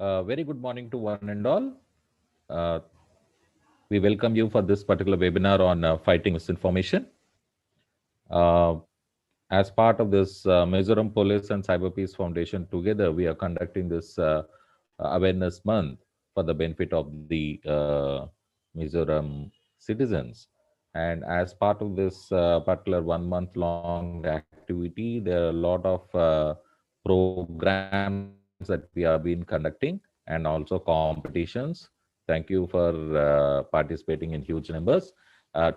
Very good morning to one and all. Uh, we welcome you for this particular webinar on fighting misinformation. Uh, as part of this Mizoram Police and CyberPeace Foundation, together we are conducting this awareness month for the benefit of the Mizoram citizens. And as part of this particular 1 month long activity, there are a lot of programs that we have been conducting and also competitions. Thank you for participating in huge numbers.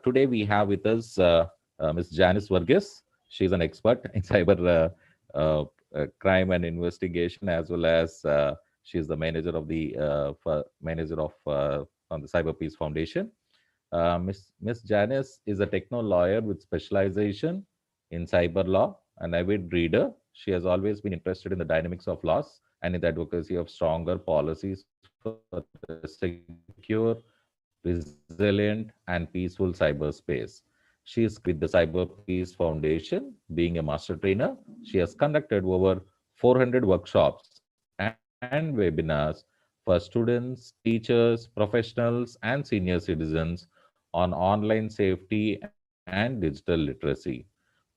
Today we have with us Ms. Janice Verghese. She is an expert in cyber crime and investigation, as well as she is the manager of the on the CyberPeace Foundation. Miss Janice is a techno lawyer with specialization in cyber law, an avid reader. She has always been interested in the dynamics of laws and in the advocacy of stronger policies for a secure, resilient, and peaceful cyberspace. She is with the CyberPeace Foundation. Being a master trainer, she has conducted over 400 workshops and webinars for students, teachers, professionals, and senior citizens on online safety and digital literacy.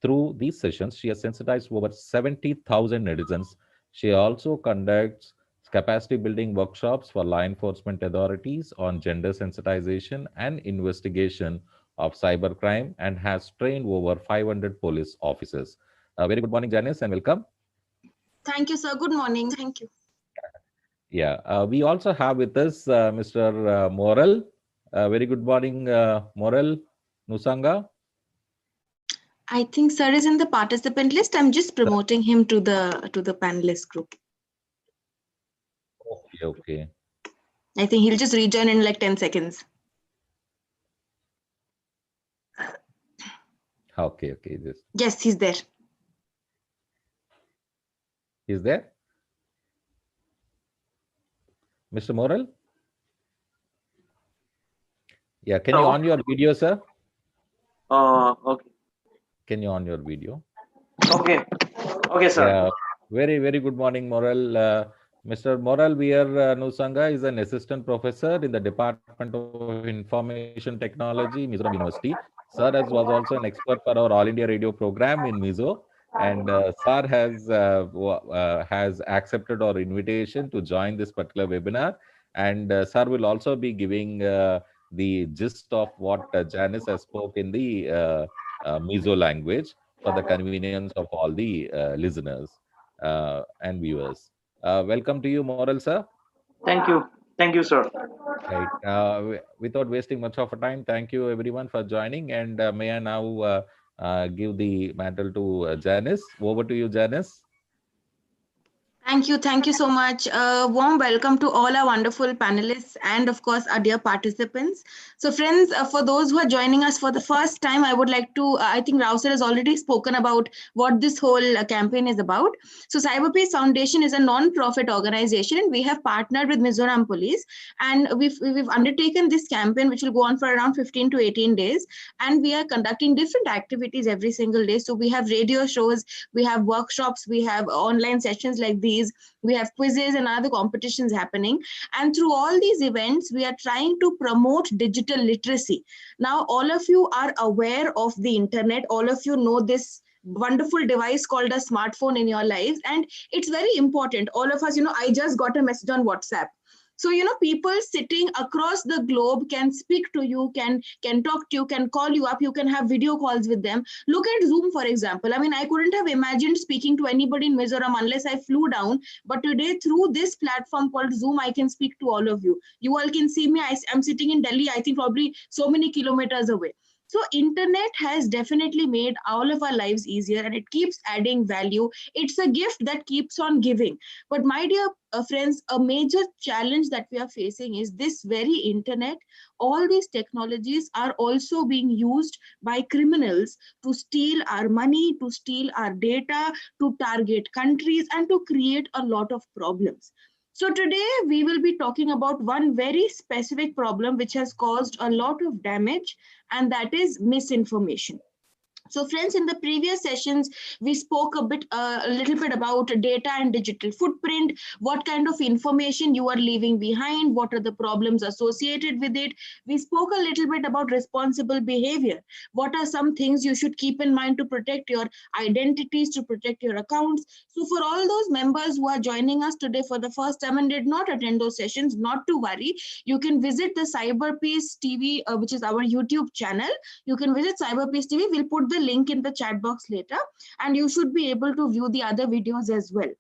Through these sessions, she has sensitized over 70,000 netizens. She also conducts capacity building workshops for law enforcement authorities on gender sensitization and investigation of cybercrime and has trained over 500 police officers. Very good morning, Janice, and welcome. Thank you, sir. Good morning. Thank you. Yeah, we also have with us Mr. Moral. Very good morning, Moral Nusanga. I think sir is in the participant list. I'm just promoting him to the panelist group. Okay. I think he'll just rejoin in like 10 seconds. Okay. Yes, he's there. Is there? Mr. Moral? Yeah, can you on your video, sir? Okay. Can you on your video? Okay, sir. Yeah, very good morning, Moral. Mr. Moral Veer Nusanga is an assistant professor in the Department of Information Technology, Mizoram University. Sir was also an expert for our All India Radio program in Mizo, and Sir has accepted our invitation to join this particular webinar, and Sir will also be giving the gist of what Janice has spoke in the Mizo language for the convenience of all the listeners and viewers. Welcome to you, Moral, sir. Thank you, sir. Right. Without wasting much of our time, thank you everyone for joining. And may I now give the mantle to Janice. Over to you, Janice. Thank you so much. Warm welcome to all our wonderful panelists and of course our dear participants. So friends, for those who are joining us for the first time, I would like to, I think Rao sir has already spoken about what this whole campaign is about. So CyberPeace Foundation is a non-profit organization and we have partnered with Mizoram Police and we've undertaken this campaign which will go on for around 15 to 18 days and we are conducting different activities every single day. So we have radio shows, we have workshops, we have online sessions like these. We have quizzes and other competitions happening. And through all these events, we are trying to promote digital literacy. Now, all of you are aware of the internet. All of you know this wonderful device called a smartphone in your lives. And it's very important. All of us, I just got a message on WhatsApp. So, people sitting across the globe can speak to you, can talk to you, can call you up, you can have video calls with them. Look at Zoom, for example. I mean, I couldn't have imagined speaking to anybody in Mizoram unless I flew down. But today, through this platform called Zoom, I can speak to all of you. You all can see me. I'm sitting in Delhi, I think probably so many kilometers away. So internet has definitely made all of our lives easier and it keeps adding value. It's a gift that keeps on giving. But my dear friends, a major challenge that we are facing is this very internet. All these technologies are also being used by criminals to steal our money, to steal our data, to target countries, and to create a lot of problems. So today we will be talking about one very specific problem which has caused a lot of damage, and that is misinformation. So friends, in the previous sessions, we spoke a little bit about data and digital footprint, what kind of information you are leaving behind, what are the problems associated with it. We spoke a little bit about responsible behavior. What are some things you should keep in mind to protect your identities, to protect your accounts. So for all those members who are joining us today for the first time and did not attend those sessions, not to worry, you can visit the CyberPeace TV, which is our YouTube channel. You can visit CyberPeace TV. We'll put the link in the chat box later, and you should be able to view the other videos as well.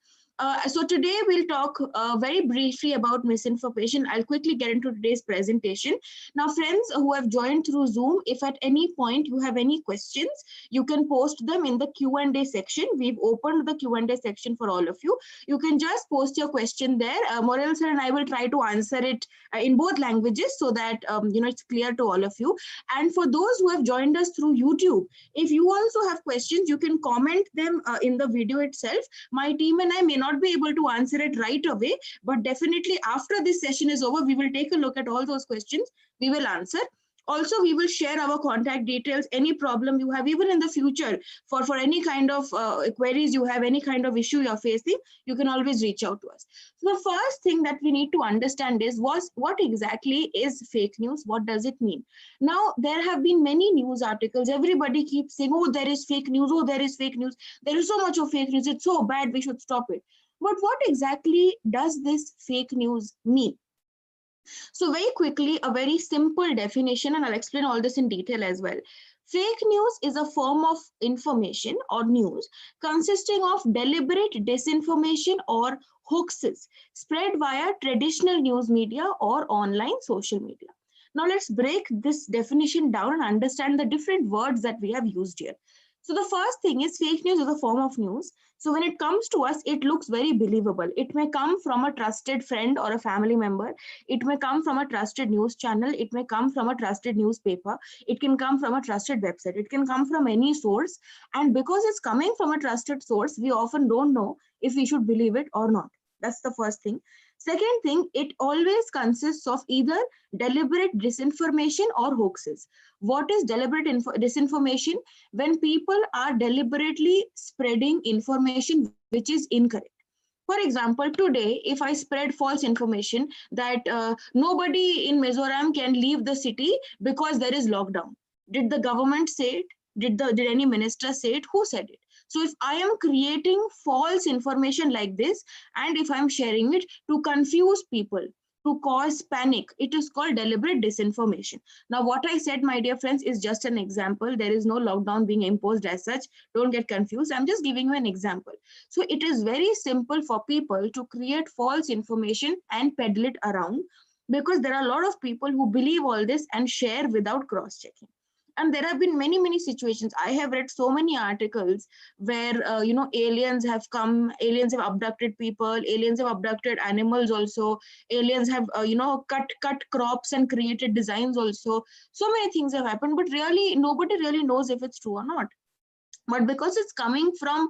So today we'll talk very briefly about misinformation. I'll quickly get into today's presentation. Now, friends who have joined through Zoom, if at any point you have any questions, you can post them in the Q&A section. We've opened the Q&A section for all of you. You can just post your question there. Morel sir and I will try to answer it in both languages so that it's clear to all of you. And for those who have joined us through YouTube, if you also have questions, you can comment them in the video itself. My team and I may not be able to answer it right away, but definitely after this session is over, we will take a look at all those questions. We will answer. Also, we will share our contact details. Any problem you have, even in the future, for any kind of queries you have, any kind of issue you're facing, you can always reach out to us. So the first thing that we need to understand is what exactly is fake news? What does it mean? Now, there have been many news articles. Everybody keeps saying, oh, there is fake news. Oh, there is fake news. There is so much of fake news. It's so bad. We should stop it. But what exactly does this fake news mean? So very quickly, a very simple definition, and I'll explain all this in detail as well. Fake news is a form of information or news consisting of deliberate disinformation or hoaxes spread via traditional news media or online social media. Now let's break this definition down and understand the different words that we have used here. So the first thing is fake news is a form of news. So when it comes to us, it looks very believable. It may come from a trusted friend or a family member. It may come from a trusted news channel. It may come from a trusted newspaper. It can come from a trusted website. It can come from any source. And because it's coming from a trusted source, we often don't know if we should believe it or not. That's the first thing. Second thing, it always consists of either deliberate disinformation or hoaxes. What is deliberate disinformation? When people are deliberately spreading information which is incorrect. For example, today, if I spread false information that nobody in Mizoram can leave the city because there is lockdown. Did the government say it? Did any minister say it? Who said it? So if I am creating false information like this, and if I'm sharing it to confuse people, to cause panic, it is called deliberate disinformation. Now, what I said, my dear friends, is just an example. There is no lockdown being imposed as such. Don't get confused. I'm just giving you an example. So it is very simple for people to create false information and peddle it around, because there are a lot of people who believe all this and share without cross-checking. And there have been many situations. I have read so many articles where aliens have come, aliens have abducted people, aliens have abducted animals also, aliens have cut crops and created designs also. So many things have happened, but really nobody really knows if it's true or not. But because it's coming from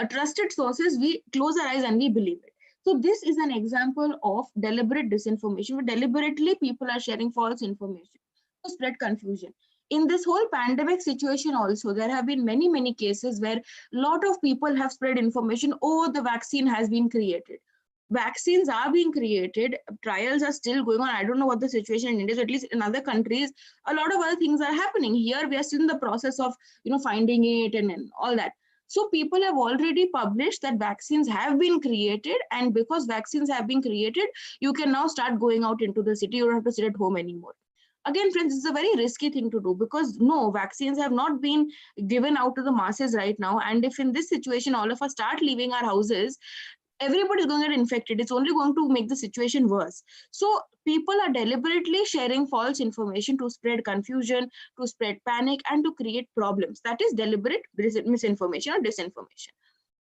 trusted sources, we close our eyes and we believe it. So this is an example of deliberate disinformation, where deliberately people are sharing false information to spread confusion. In this whole pandemic situation also, there have been many cases where a lot of people have spread information, oh, the vaccine has been created. Vaccines are being created, trials are still going on. I don't know what the situation in India is, at least in other countries, a lot of other things are happening. Here, we are still in the process of, finding it and all that. So people have already published that vaccines have been created, and because vaccines have been created, you can now start going out into the city. You don't have to sit at home anymore. Again, friends, it's a very risky thing to do, because no, vaccines have not been given out to the masses right now. And if in this situation, all of us start leaving our houses, everybody's going to get infected. It's only going to make the situation worse. So people are deliberately sharing false information to spread confusion, to spread panic, and to create problems. That is deliberate misinformation or disinformation.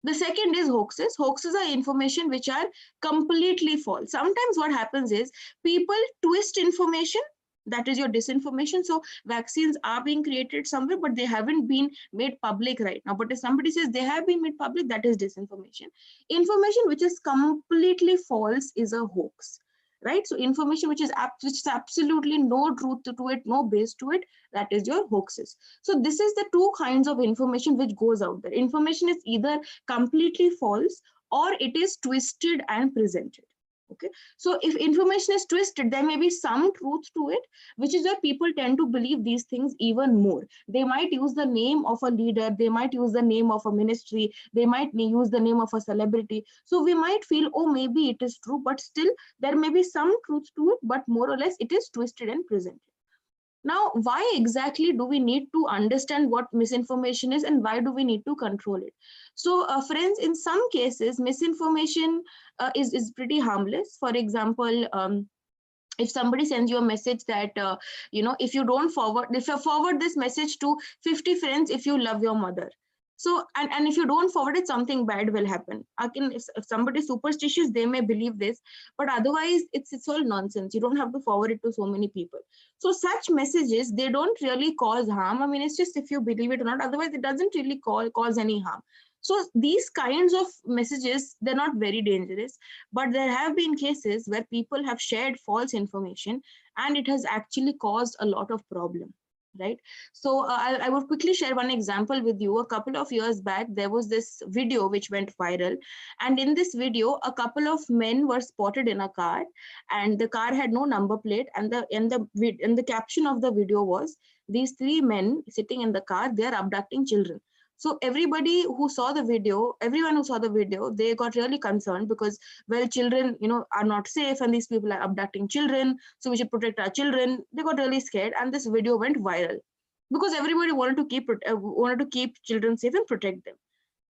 The second is hoaxes. Hoaxes are information which are completely false. Sometimes what happens is people twist information. That is your disinformation. So vaccines are being created somewhere, but they haven't been made public right now. But if somebody says they have been made public, that is disinformation. Information which is completely false is a hoax. right? So information which is absolutely no truth to it, no base to it, that is your hoaxes. So this is the two kinds of information which goes out there. Information is either completely false or it is twisted and presented. Okay, so if information is twisted, there may be some truth to it, which is why people tend to believe these things even more. They might use the name of a leader, they might use the name of a ministry, they might use the name of a celebrity. So we might feel, oh, maybe it is true, but still there may be some truth to it, but more or less it is twisted and presented. Now, why exactly do we need to understand what misinformation is, and why do we need to control it? So, friends, in some cases, misinformation is pretty harmless. For example, if somebody sends you a message that if you forward this message to 50 friends if you love your mother, so and if you don't forward it, something bad will happen. Again, if somebody is superstitious, they may believe this, but otherwise it's all nonsense. You don't have to forward it to so many people. So such messages, they don't really cause harm. I mean, it's just if you believe it or not, otherwise it doesn't really cause any harm. So these kinds of messages, they're not very dangerous, but there have been cases where people have shared false information and it has actually caused a lot of problem, right? So I would quickly share one example with you. A couple of years back, there was this video which went viral, and in this video, a couple of men were spotted in a car, and the car had no number plate, and the caption of the video was, "These three men sitting in the car, they are abducting children." So everyone who saw the video, they got really concerned because, well, children, are not safe, and these people are abducting children, so we should protect our children. They got really scared, and this video went viral because everybody wanted to keep children safe and protect them.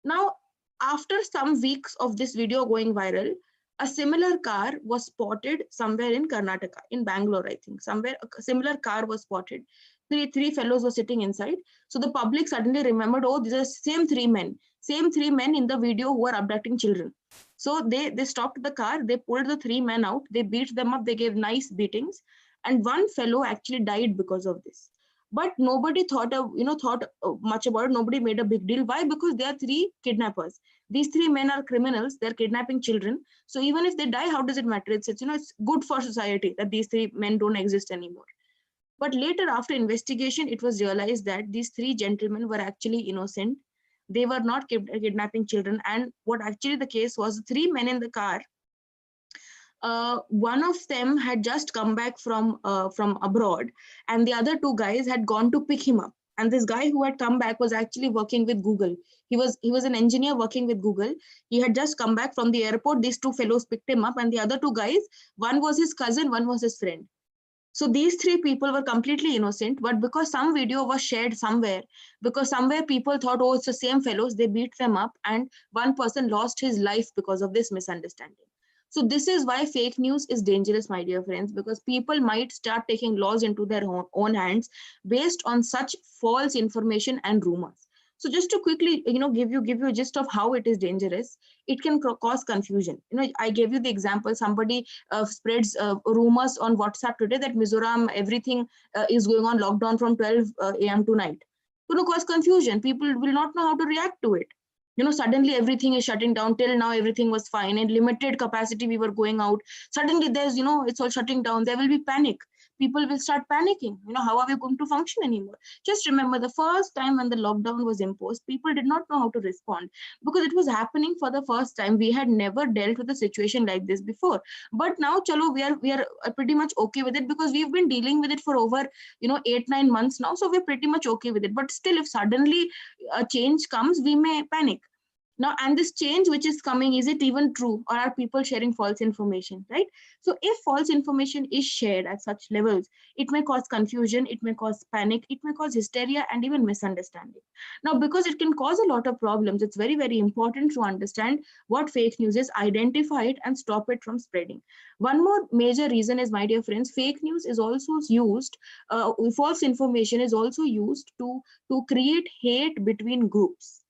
Now, after some weeks of this video going viral, a similar car was spotted somewhere in Karnataka, in Bangalore, I think. Somewhere a similar car was spotted. Three fellows were sitting inside. So the public suddenly remembered, oh, these are same three men in the video who are abducting children. So they stopped the car, they pulled the three men out, they beat them up, they gave nice beatings, and one fellow actually died because of this. But nobody thought much about it. Nobody made a big deal. Why? Because they are three kidnappers. These three men are criminals. They're kidnapping children. So even if they die, how does it matter? It's good for society that these three men don't exist anymore. But later, after investigation, it was realized that these three gentlemen were actually innocent. They were not kidnapping children. And what actually the case was, the three men in the car, one of them had just come back from abroad, and the other two guys had gone to pick him up. And this guy who had come back was actually working with Google. He was an engineer working with Google. He had just come back from the airport. These two fellows picked him up, and the other two guys, one was his cousin, one was his friend. So these three people were completely innocent, but because some video was shared somewhere, because somewhere people thought, oh, it's the same fellows, they beat them up, and one person lost his life because of this misunderstanding. So this is why fake news is dangerous, my dear friends, because people might start taking laws into their own hands based on such false information and rumors. So just to quickly, give you a gist of how it is dangerous, it can cause confusion. I gave you the example. Somebody spreads rumors on WhatsApp today that Mizoram, everything is going on lockdown from 12 a.m. to night. Going to cause confusion. People will not know how to react to it. Suddenly everything is shutting down. Till now, everything was fine. In limited capacity, we were going out. Suddenly there's, it's all shutting down. There will be panic. People will start panicking. How are we going to function anymore? Just remember, the first time when the lockdown was imposed, people did not know how to respond because it was happening for the first time. We had never dealt with a situation like this before. But now, chalo, we are pretty much okay with it because we've been dealing with it for over, 8-9 months now. So we're pretty much okay with it. But still, if suddenly a change comes, we may panic. Now, and this change which is coming, is it even true, or are people sharing false information, right? So if false information is shared at such levels, it may cause confusion, it may cause panic, it may cause hysteria and even misunderstanding. Now, because it can cause a lot of problems, it's very, very important to understand what fake news is, identify it and stop it from spreading. One more major reason is, my dear friends, fake news is also used, false information is also used to create hate between groups.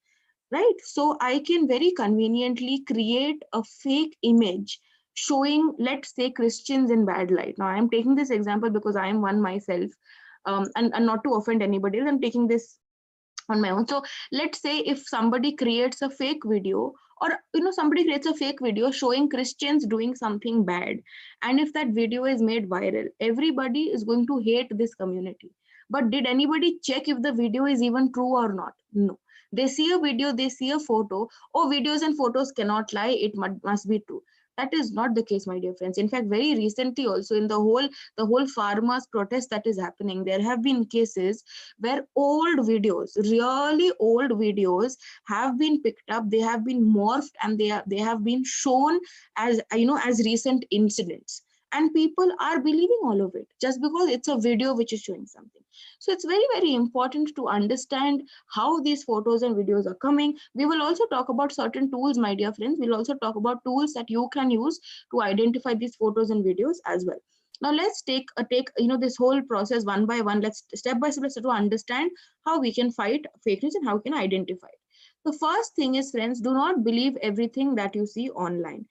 Right? So I can very conveniently create a fake image showing, let's say, Christians in bad light. Now, I'm taking this example because I am one myself, and not to offend anybody else, I'm taking this on my own. So let's say if somebody creates a fake video, or somebody creates a fake video showing Christians doing something bad, and if that video is made viral, everybody is going to hate this community. But did anybody check if the video is even true or not? No. They see a video, they see a photo. Oh, videos and photos cannot lie, it must be true. That is not the case, my dear friends. In fact, very recently also, in the whole farmers protest that is happening, there have been cases where old videos, really old videos, have been picked up, they have been morphed, and they have been shown as as recent incidents, and people are believing all of it just because it's a video which is showing something. So it's very, very important to understand how these photos and videos are coming. We will also talk about certain tools, my dear friends. We'll also talk about tools that you can use to identify these photos and videos as well. Now let's take this whole process one by one. Let's step by step to understand how we can fight fake news and how we can identify it. The first thing is, friends, do not believe everything that you see online.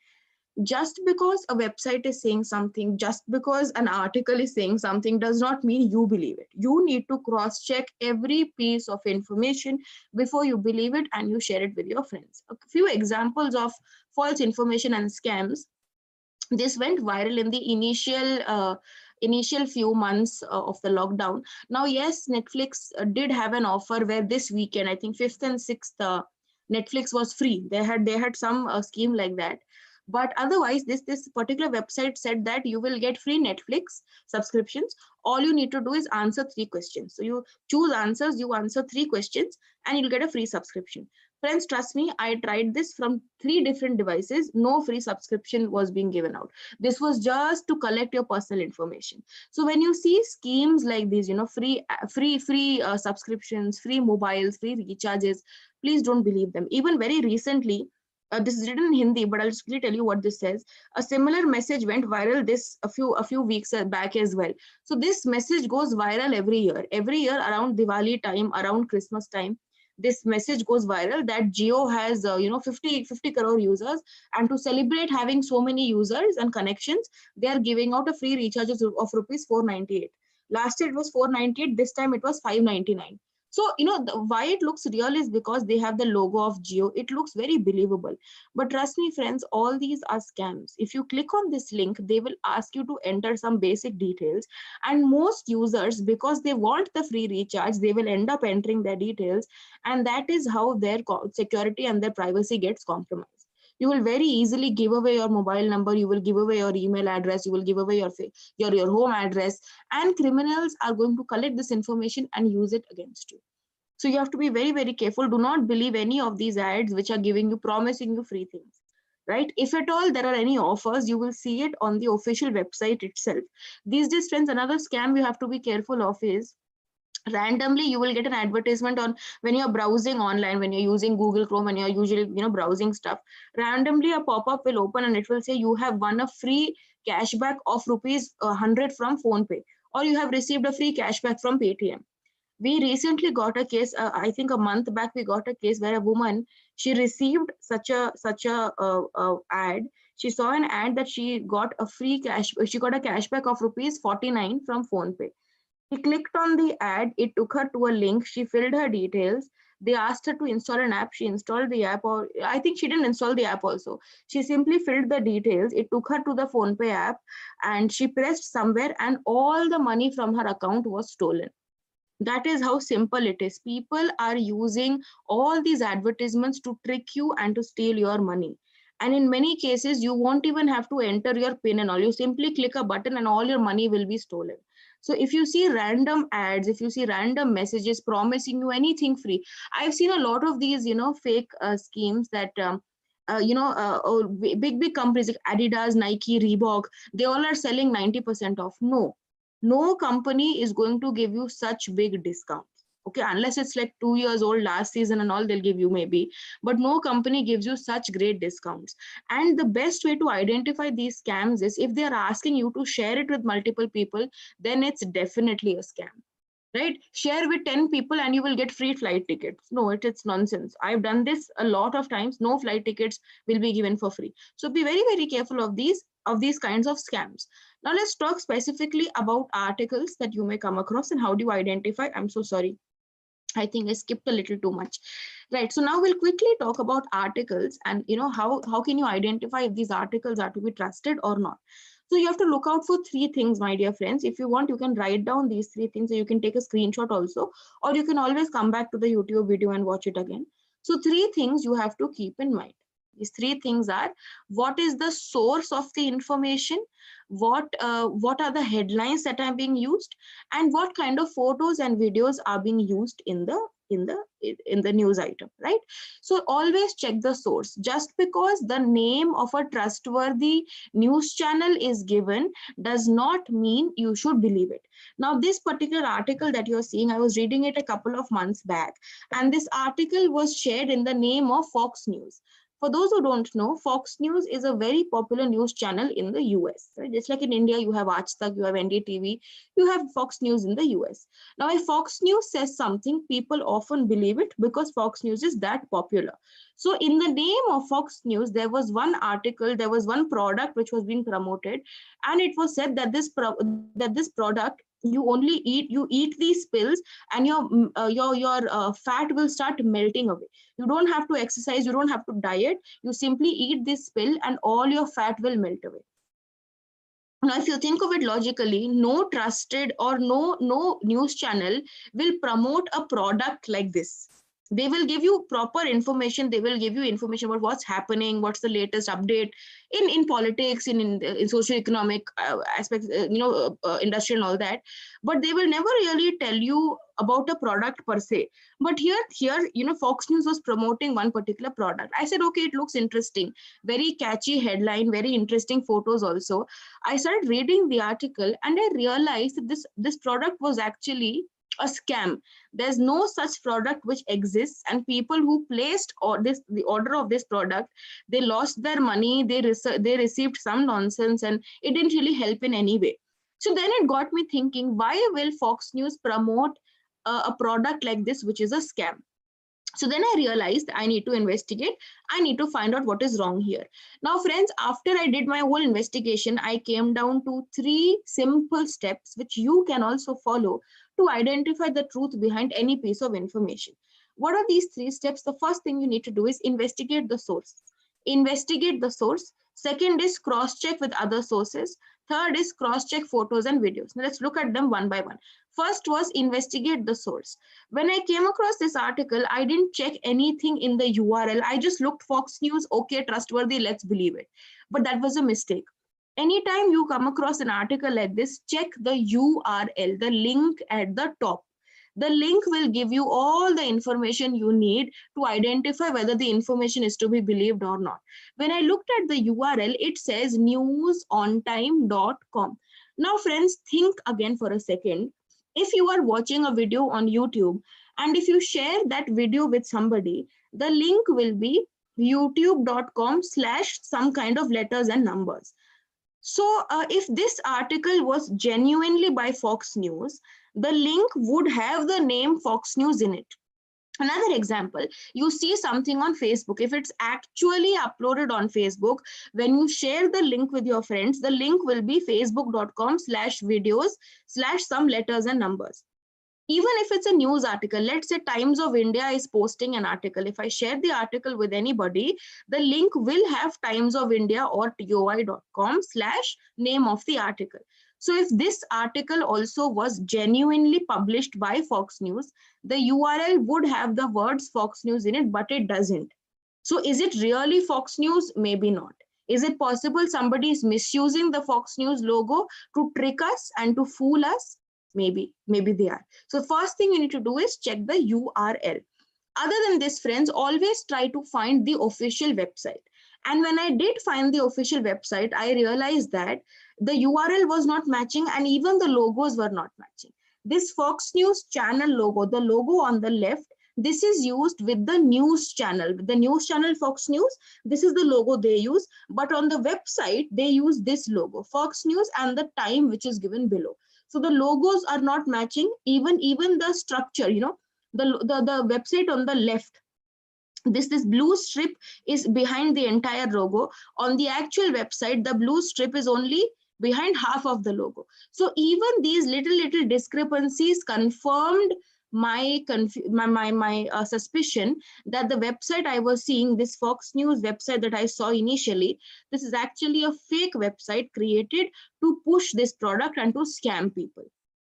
Just because a website is saying something, just because an article is saying something, does not mean you believe it. You need to cross check every piece of information before you believe it and you share it with your friends. A few examples of false information and scams. This went viral in the initial few months of the lockdown. Now, yes, Netflix did have an offer where this weekend, I think 5th and 6th, Netflix was free. They had some scheme like that. But otherwise, this particular website said that you will get free Netflix subscriptions. All you need to do is answer 3 questions. So you choose answers, you answer 3 questions, and you'll get a free subscription. Friends, trust me, I tried this from 3 different devices. No free subscription was being given out. This was just to collect your personal information. So when you see schemes like these, free subscriptions, free mobiles, free recharges, please don't believe them. Even very recently, this is written in Hindi, but I'll just quickly tell you what this says. A similar message went viral a few weeks back as well. So this message goes viral every year. Every year around Diwali time, around Christmas time, this message goes viral that Jio has 50 crore users, and to celebrate having so many users and connections, they are giving out a free recharge of rupees 498. Last year it was 498, this time it was 599. So why it looks real is because they have the logo of Jio. It looks very believable. But trust me, friends, all these are scams. If you click on this link, they will ask you to enter some basic details, and most users, because they want the free recharge, they will end up entering their details, and that is how their security and their privacy gets compromised. You will very easily give away your mobile number, you will give away your email address, you will give away your home address, and criminals are going to collect this information and use it against you. So you have to be very, very careful. Do not believe any of these ads which are promising you free things, right? If at all there are any offers, you will see it on the official website itself. These days, friends, another scam you have to be careful of is, randomly you will get an advertisement on when you're browsing online, when you're using Google Chrome, when you're usually browsing stuff. Randomly a pop-up will open and it will say you have won a free cashback of rupees 100 from PhonePe, or you have received a free cashback from Paytm. We recently got a case, I think a month back, we got a case where a woman, she received such a ad. She saw an ad that she got a she got a cashback of rupees 49 from PhonePe. She clicked on the ad, it took her to a link, she filled her details. They asked her to install an app, she installed the app, or I think she didn't install the app also. She simply filled the details, it took her to the PhonePe app, and she pressed somewhere, and all the money from her account was stolen. That is how simple it is. People are using all these advertisements to trick you and to steal your money. And in many cases, you won't even have to enter your PIN and all. You simply click a button and all your money will be stolen. So if you see random ads, if you see random messages promising you anything free, I've seen a lot of these, fake schemes that, big companies like Adidas, Nike, Reebok, they all are selling 90% off. No company is going to give you such big discounts. Okay, unless it's like 2 years old last season and all, they'll give you maybe, but no company gives you such great discounts. And the best way to identify these scams is, if they're asking you to share it with multiple people, then it's definitely a scam, right? Share with 10 people and you will get free flight tickets. No, it's nonsense. I've done this a lot of times. No flight tickets will be given for free. So be very, very careful of these kinds of scams. Now let's talk specifically about articles that you may come across and how do you identify. I'm so sorry. I think I skipped a little too much. Right. So now we'll quickly talk about articles and how can you identify if these articles are to be trusted or not. So you have to look out for three things, my dear friends. If you want, you can write down these three things, so you can take a screenshot also, or you can always come back to the YouTube video and watch it again. So three things you have to keep in mind. These three things are: what is the source of the information, what are the headlines that are being used, and what kind of photos and videos are being used in the news item, right? So always check the source. Just because the name of a trustworthy news channel is given does not mean you should believe it. Now this particular article that you're seeing, I was reading it a couple of months back, and this article was shared in the name of Fox News. For those who don't know, Fox News is a very popular news channel in the US. Right? Just like in India, you have Aaj Tak, you have NDTV, you have Fox News in the US. Now, if Fox News says something, people often believe it because Fox News is that popular. So, in the name of Fox News, there was one article, there was one product which was being promoted, and it was said that this product, you eat these pills, and your fat will start melting away. You don't have to exercise, you don't have to diet, you simply eat this pill and all your fat will melt away. Now, if you think of it logically, no trusted or no news channel will promote a product like this. They will give you proper information. They will give you information about what's happening, what's the latest update in politics, in socio-economic aspects, industry and all that. But they will never really tell you about a product per se. But here, Fox News was promoting one particular product. I said, okay, it looks interesting. Very catchy headline, very interesting photos also. I started reading the article and I realized that this product was actually a scam. There's no such product which exists, and people who placed the order of this product, they lost their money, they received some nonsense, and it didn't really help in any way. So then it got me thinking, why will Fox News promote a product like this, which is a scam? So then I realized I need to investigate. I need to find out what is wrong here. Now, friends, after I did my whole investigation, I came down to 3 simple steps which you can also follow to identify the truth behind any piece of information. What are these 3 steps? The first thing you need to do is investigate the source. Investigate the source. Second is cross-check with other sources. Third is cross-check photos and videos. Now let's look at them one by one. First was investigate the source. When I came across this article, I didn't check anything in the URL. I just looked Fox News, okay, trustworthy, let's believe it. But that was a mistake. Anytime you come across an article like this, check the URL, the link at the top. The link will give you all the information you need to identify whether the information is to be believed or not. When I looked at the URL, it says newsontime.com. Now, friends, think again for a second. If you are watching a video on YouTube and if you share that video with somebody, the link will be youtube.com/some kind of letters and numbers. So if this article was genuinely by Fox News, the link would have the name Fox News in it. Another example, you see something on Facebook. If it's actually uploaded on Facebook, when you share the link with your friends, the link will be facebook.com/videos/some letters and numbers. Even if it's a news article, let's say Times of India is posting an article. If I share the article with anybody, the link will have Times of India or toi.com/name of the article. So if this article also was genuinely published by Fox News, the URL would have the words Fox News in it, but it doesn't. So is it really Fox News? Maybe not. Is it possible somebody is misusing the Fox News logo to trick us and to fool us? Maybe they are. So first thing you need to do is check the URL. Other than this, friends, always try to find the official website. And when I did find the official website, I realized that the URL was not matching and even the logos were not matching. This Fox News channel logo, the logo on the left, this is used with the news channel. The news channel Fox News, this is the logo they use. But on the website, they use this logo, Fox News, and the time which is given below. So the logos are not matching, even the structure, the website on the left. This blue strip is behind the entire logo. On the actual website, the blue strip is only behind half of the logo. So even these little discrepancies confirmed my suspicion that the website I was seeing, this Fox News website that I saw initially, this is actually a fake website created to push this product and to scam people.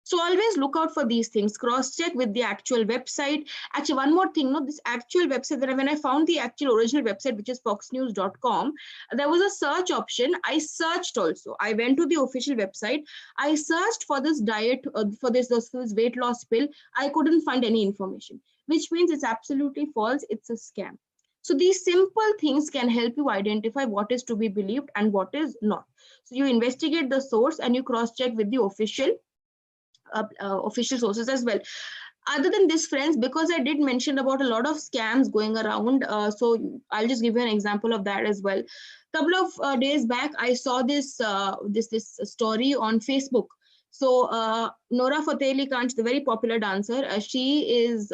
So always look out for these things, cross check with the actual website. Actually, one more thing, no, this actual website, that when I found the actual original website, which is foxnews.com, there was a search option. I searched also. I went to the official website. I searched for this diet, for this weight loss pill. I couldn't find any information, which means it's absolutely false. It's a scam. So these simple things can help you identify what is to be believed and what is not. So you investigate the source and you cross check with the official sources as well. Other than this, friends, because I did mention about a lot of scams going around, so I'll just give you an example of that as well. Couple of days back, I saw this this story on Facebook. So Nora Fateh Ali Khan, the very popular dancer, she is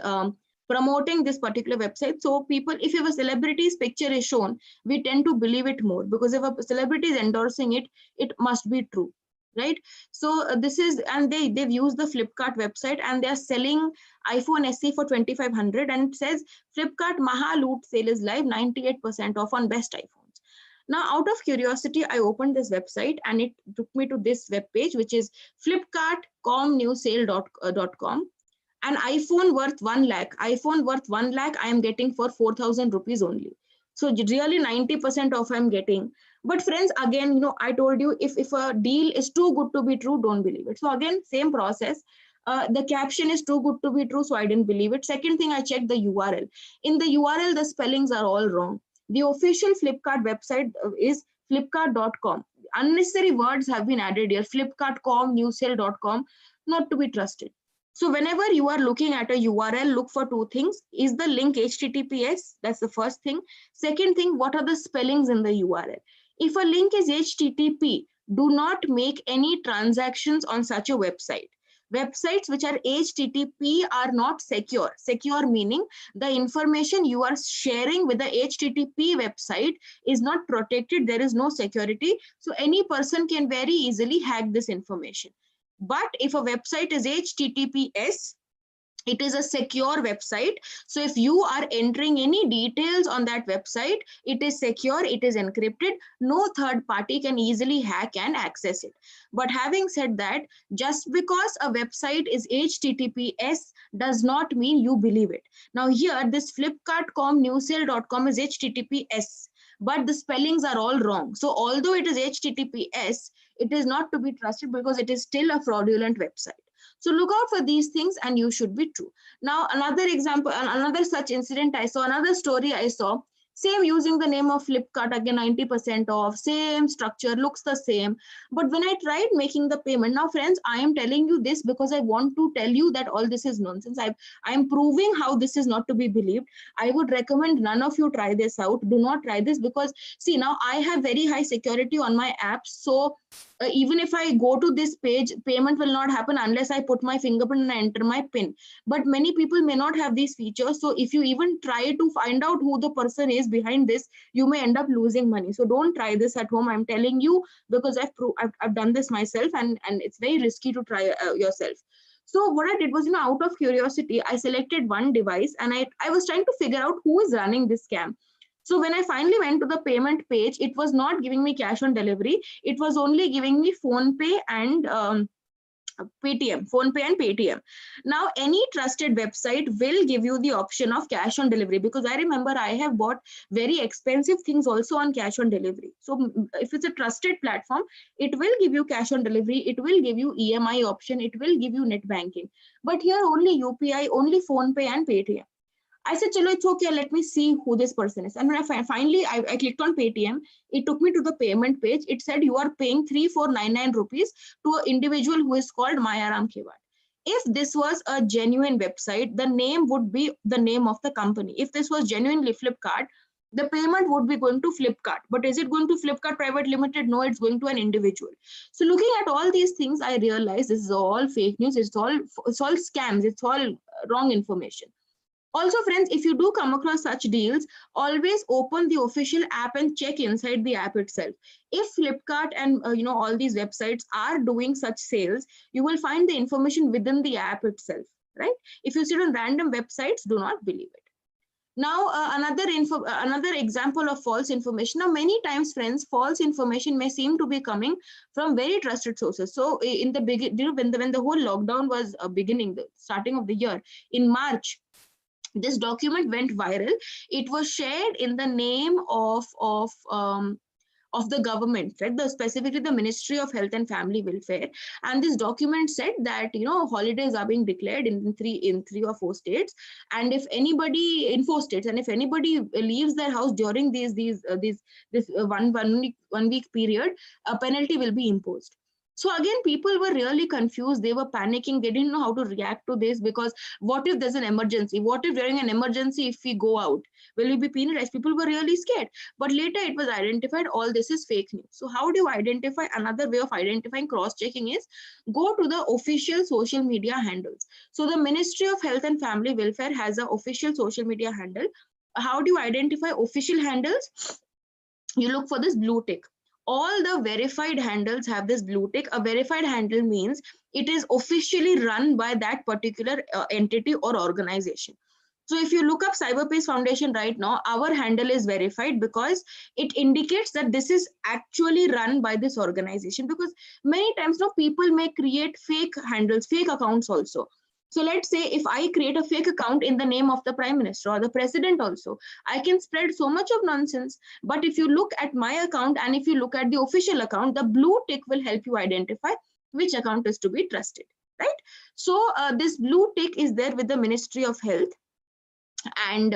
promoting this particular website. So people, if a celebrity's picture is shown, we tend to believe it more, because if a celebrity is endorsing it, it must be true, right? So this is, and they've used the Flipkart website, and they're selling iPhone SE for 2,500, and it says Flipkart Maha Loot sale is live, 98% off on best iPhones. Now, out of curiosity, I opened this website and it took me to this web page, which is flipkartcomnewsale.com. An iPhone worth 1 lakh, I am getting for 4,000 rupees only. So really 90% off I'm getting. But friends, again, you know, I told you, if a deal is too good to be true, don't believe it. So again, same process. The caption is too good to be true, so I didn't believe it. Second thing, I checked the URL. In the URL, the spellings are all wrong. The official Flipkart website is flipkart.com. Unnecessary words have been added here. Flipkart.com, newsale.com, not to be trusted. So whenever you are looking at a URL, look for two things. Is the link HTTPS? That's the first thing. Second thing, what are the spellings in the URL? If a link is HTTP, do not make any transactions on such a website. Websites which are HTTP are not secure. Secure meaning the information you are sharing with the HTTP website is not protected. There is no security. So any person can very easily hack this information. But if a website is HTTPS, it is a secure website. So if you are entering any details on that website, it is secure, it is encrypted. No third party can easily hack and access it. But having said that, just because a website is HTTPS does not mean you believe it. Now here, this Flipkart.com, newsale.com is HTTPS, but the spellings are all wrong. So although it is HTTPS, it is not to be trusted because it is still a fraudulent website. So look out for these things and you should be true. Now, another example, another such incident I saw, another story I saw, same using the name of Flipkart, again 90% off, same structure, looks the same. But when I tried making the payment, now friends, I am telling you this because I want to tell you that all this is nonsense. I am proving how this is not to be believed. I would recommend none of you try this out. Do not try this because see, now I have very high security on my apps. So even if I go to this page, payment will not happen unless I put my fingerprint and I enter my PIN. But many people may not have these features. So if you even try to find out who the person is behind this, you may end up losing money. So don't try this at home. I'm telling you because I've done this myself, and it's very risky to try yourself. So what I did was, out of curiosity, I selected one device and I was trying to figure out who is running this scam. So when I finally went to the payment page, it was not giving me cash on delivery. It was only giving me PhonePe and Paytm, PhonePe and Paytm. Now, any trusted website will give you the option of cash on delivery, because I remember I have bought very expensive things also on cash on delivery. So if it's a trusted platform, it will give you cash on delivery. It will give you EMI option. It will give you net banking. But here only UPI, only PhonePe and Paytm. I said, chalo, it's okay, let me see who this person is. And when I finally clicked on Paytm, it took me to the payment page. It said you are paying 3,499 rupees to an individual who is called Mayaram Kewad. If this was a genuine website, the name would be the name of the company. If this was genuinely Flipkart, the payment would be going to Flipkart. But is it going to Flipkart Private Limited? No, it's going to an individual. So looking at all these things, I realized this is all fake news. It's all scams. It's all wrong information. Also, friends, if you do come across such deals, always open the official app and check inside the app itself. If Flipkart and all these websites are doing such sales, you will find the information within the app itself, right? If you see it on random websites, do not believe it. Now, another example of false information. Now, many times, friends, false information may seem to be coming from very trusted sources. So, in the beginning, when the whole lockdown was beginning, the starting of the year, in March, this document went viral. It was shared in the name of the government, right? Specifically the Ministry of Health and Family Welfare. And this document said that, holidays are being declared in three or four states, and if anybody in 4 states, and if anybody leaves their house during this 1 week period, a penalty will be imposed. So again, people were really confused. They were panicking. They didn't know how to react to this, because what if there's an emergency? What if during an emergency, if we go out, will we be penalized? People were really scared. But later it was identified all this is fake news. So how do you identify? Another way of identifying, cross-checking, is go to the official social media handles. So the Ministry of Health and Family Welfare has an official social media handle. How do you identify official handles? You look for this blue tick. All the verified handles have this blue tick. A verified handle means it is officially run by that particular entity or organization. So if you look up CyberPeace Foundation right now, our handle is verified because it indicates that this is actually run by this organization. Because many times now people may create fake handles, fake accounts also. So let's say if I create a fake account in the name of the Prime Minister or the President also, I can spread so much of nonsense. But if you look at my account and if you look at the official account, the blue tick will help you identify which account is to be trusted, right? So this blue tick is there with the Ministry of Health. And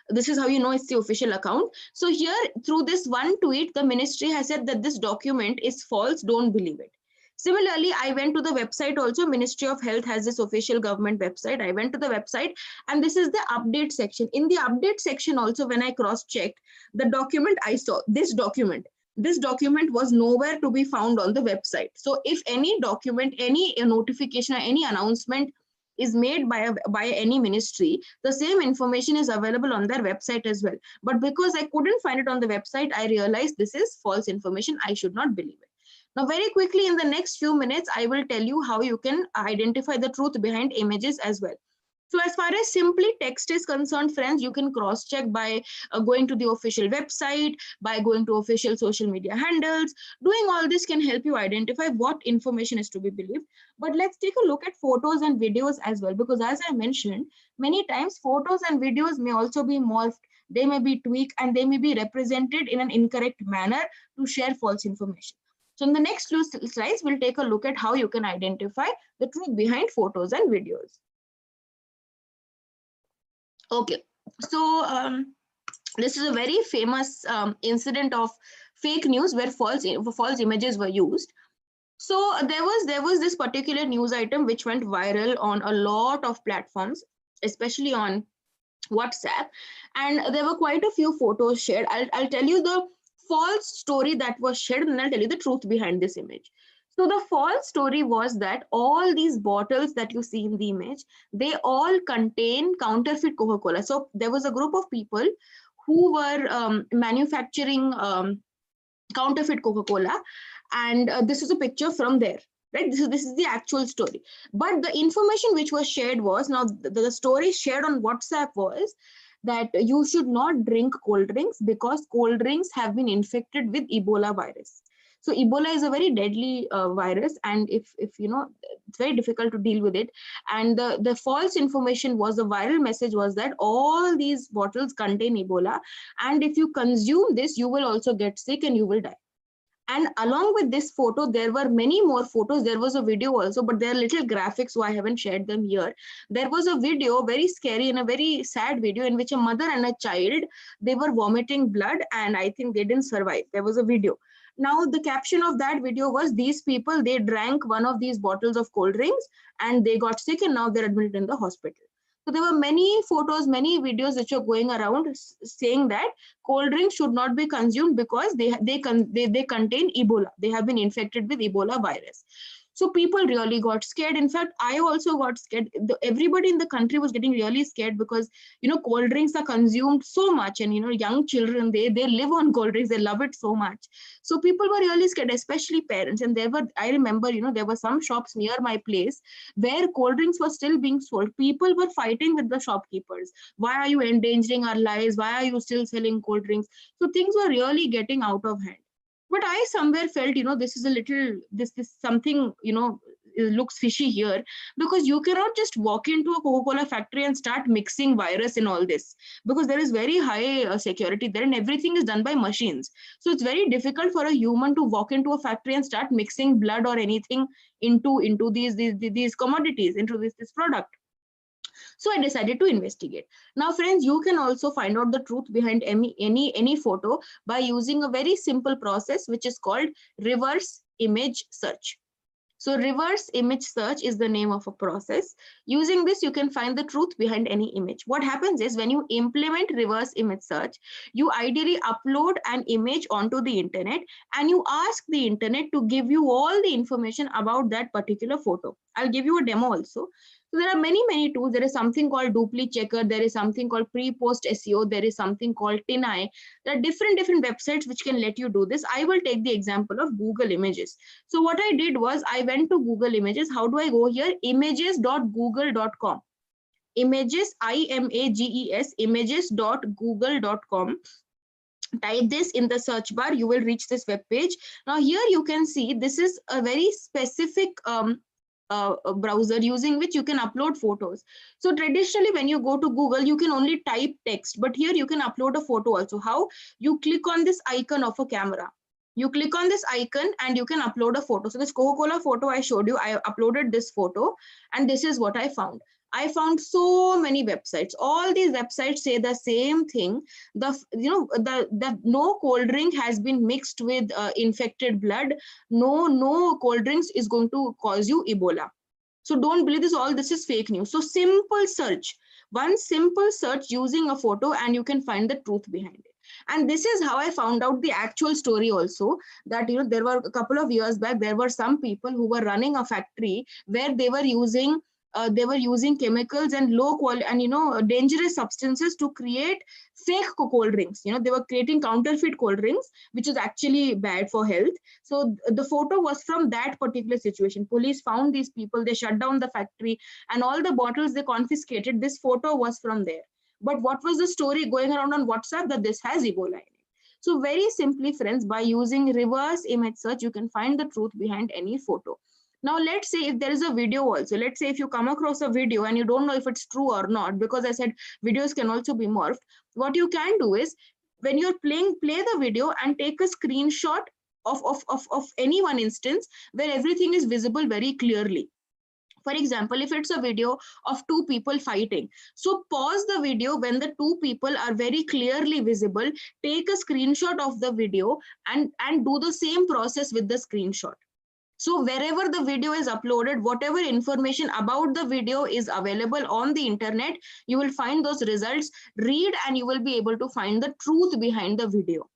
this is how you know it's the official account. So here, through this one tweet, the ministry has said that this document is false, don't believe it. Similarly, I went to the website also. Ministry of Health has this official government website. I went to the website, and this is the update section. In the update section also, when I cross-checked the document, I saw this document was nowhere to be found on the website. So if any document, any notification or any announcement is made by any ministry, the same information is available on their website as well. But because I couldn't find it on the website, I realized this is false information. I should not believe it. Now, very quickly, in the next few minutes, I will tell you how you can identify the truth behind images as well. So as far as simply text is concerned, friends, you can cross-check by going to the official website, by going to official social media handles. Doing all this can help you identify what information is to be believed. But let's take a look at photos and videos as well, because as I mentioned, many times photos and videos may also be morphed, they may be tweaked, and they may be represented in an incorrect manner to share false information. So in the next few slides, we'll take a look at how you can identify the truth behind photos and videos. Okay, so this is a very famous incident of fake news where false images were used. So there was this particular news item which went viral on a lot of platforms, especially on WhatsApp, and there were quite a few photos shared. I'll tell you the false story that was shared, and I'll tell you the truth behind this image. So the false story was that all these bottles that you see in the image, they all contain counterfeit Coca-Cola. So there was a group of people who were manufacturing counterfeit Coca-Cola, and this is a picture from there. Right, this is the actual story. But the information which was shared was, now the story shared on WhatsApp was that you should not drink cold drinks because cold drinks have been infected with Ebola virus. So Ebola is a very deadly virus, and if you know, it's very difficult to deal with it. And the false information was, the viral message was that all these bottles contain Ebola, and if you consume this, you will also get sick and you will die. And along with this photo, there were many more photos. There was a video also, but there are little graphics, so I haven't shared them here. There was a video, very scary and a very sad video, in which a mother and a child, they were vomiting blood, and I think they didn't survive. There was a video. Now, the caption of that video was, these people, they drank one of these bottles of cold drinks and they got sick, and now they're admitted in the hospital. So there were many photos, many videos which are going around saying that cold drinks should not be consumed because they contain Ebola. They have been infected with Ebola virus. So people really got scared. In fact, I also got scared. Everybody in the country was getting really scared because, cold drinks are consumed so much, and, young children, they live on cold drinks. They love it so much. So people were really scared, especially parents. And I remember, there were some shops near my place where cold drinks were still being sold. People were fighting with the shopkeepers. Why are you endangering our lives? Why are you still selling cold drinks? So things were really getting out of hand. But I somewhere felt, this is a little, this something, it looks fishy here, because you cannot just walk into a Coca-Cola factory and start mixing virus in all this, because there is very high security there and everything is done by machines. So it's very difficult for a human to walk into a factory and start mixing blood or anything into these commodities, into this product. So I decided to investigate. Now, friends, you can also find out the truth behind any photo by using a very simple process, which is called reverse image search. So reverse image search is the name of a process. Using this, you can find the truth behind any image. What happens is, when you implement reverse image search, you ideally upload an image onto the internet and you ask the internet to give you all the information about that particular photo. I'll give you a demo also. So there are many tools. There is something called Dupli Checker. There is something called pre-post SEO. There is something called Tinai. There are different websites which can let you do this. I will take the example of Google Images. So what I did was, I went to Google Images. How do I go here? Images.google.com. Images, IMAGES, images.google.com. Type this in the search bar. You will reach this web page. Now here you can see this is a very specific a browser using which you can upload photos. So traditionally, when you go to Google, you can only type text, but here you can upload a photo also. How? You click on this icon of a camera. You click on this icon and you can upload a photo. So this Coca-Cola photo I showed you, I uploaded this photo and this is what I found. I found so many websites. All these websites say the same thing. The no cold drink has been mixed with infected blood. No cold drinks is going to cause you Ebola. So don't believe this. All this is fake news. So simple search, one simple search using a photo, and you can find the truth behind it. And this is how I found out the actual story also, that there were a couple of years back, there were some people who were running a factory where they were using chemicals and low quality and dangerous substances to create fake cold drinks. They were creating counterfeit cold drinks, which is actually bad for health. So the photo was from that particular situation. Police found these people, they shut down the factory, and all the bottles they confiscated. This photo was from there. But what was the story going around on WhatsApp? That this has Ebola in it. So very simply, friends, by using reverse image search, you can find the truth behind any photo. Now, let's say if there is a video also, let's say if you come across a video and you don't know if it's true or not, because I said videos can also be morphed. What you can do is, when you're playing, play the video and take a screenshot of any one instance where everything is visible very clearly. For example, if it's a video of two people fighting, so pause the video when the two people are very clearly visible, take a screenshot of the video and do the same process with the screenshot. So wherever the video is uploaded, whatever information about the video is available on the internet, you will find those results. Read and you will be able to find the truth behind the video.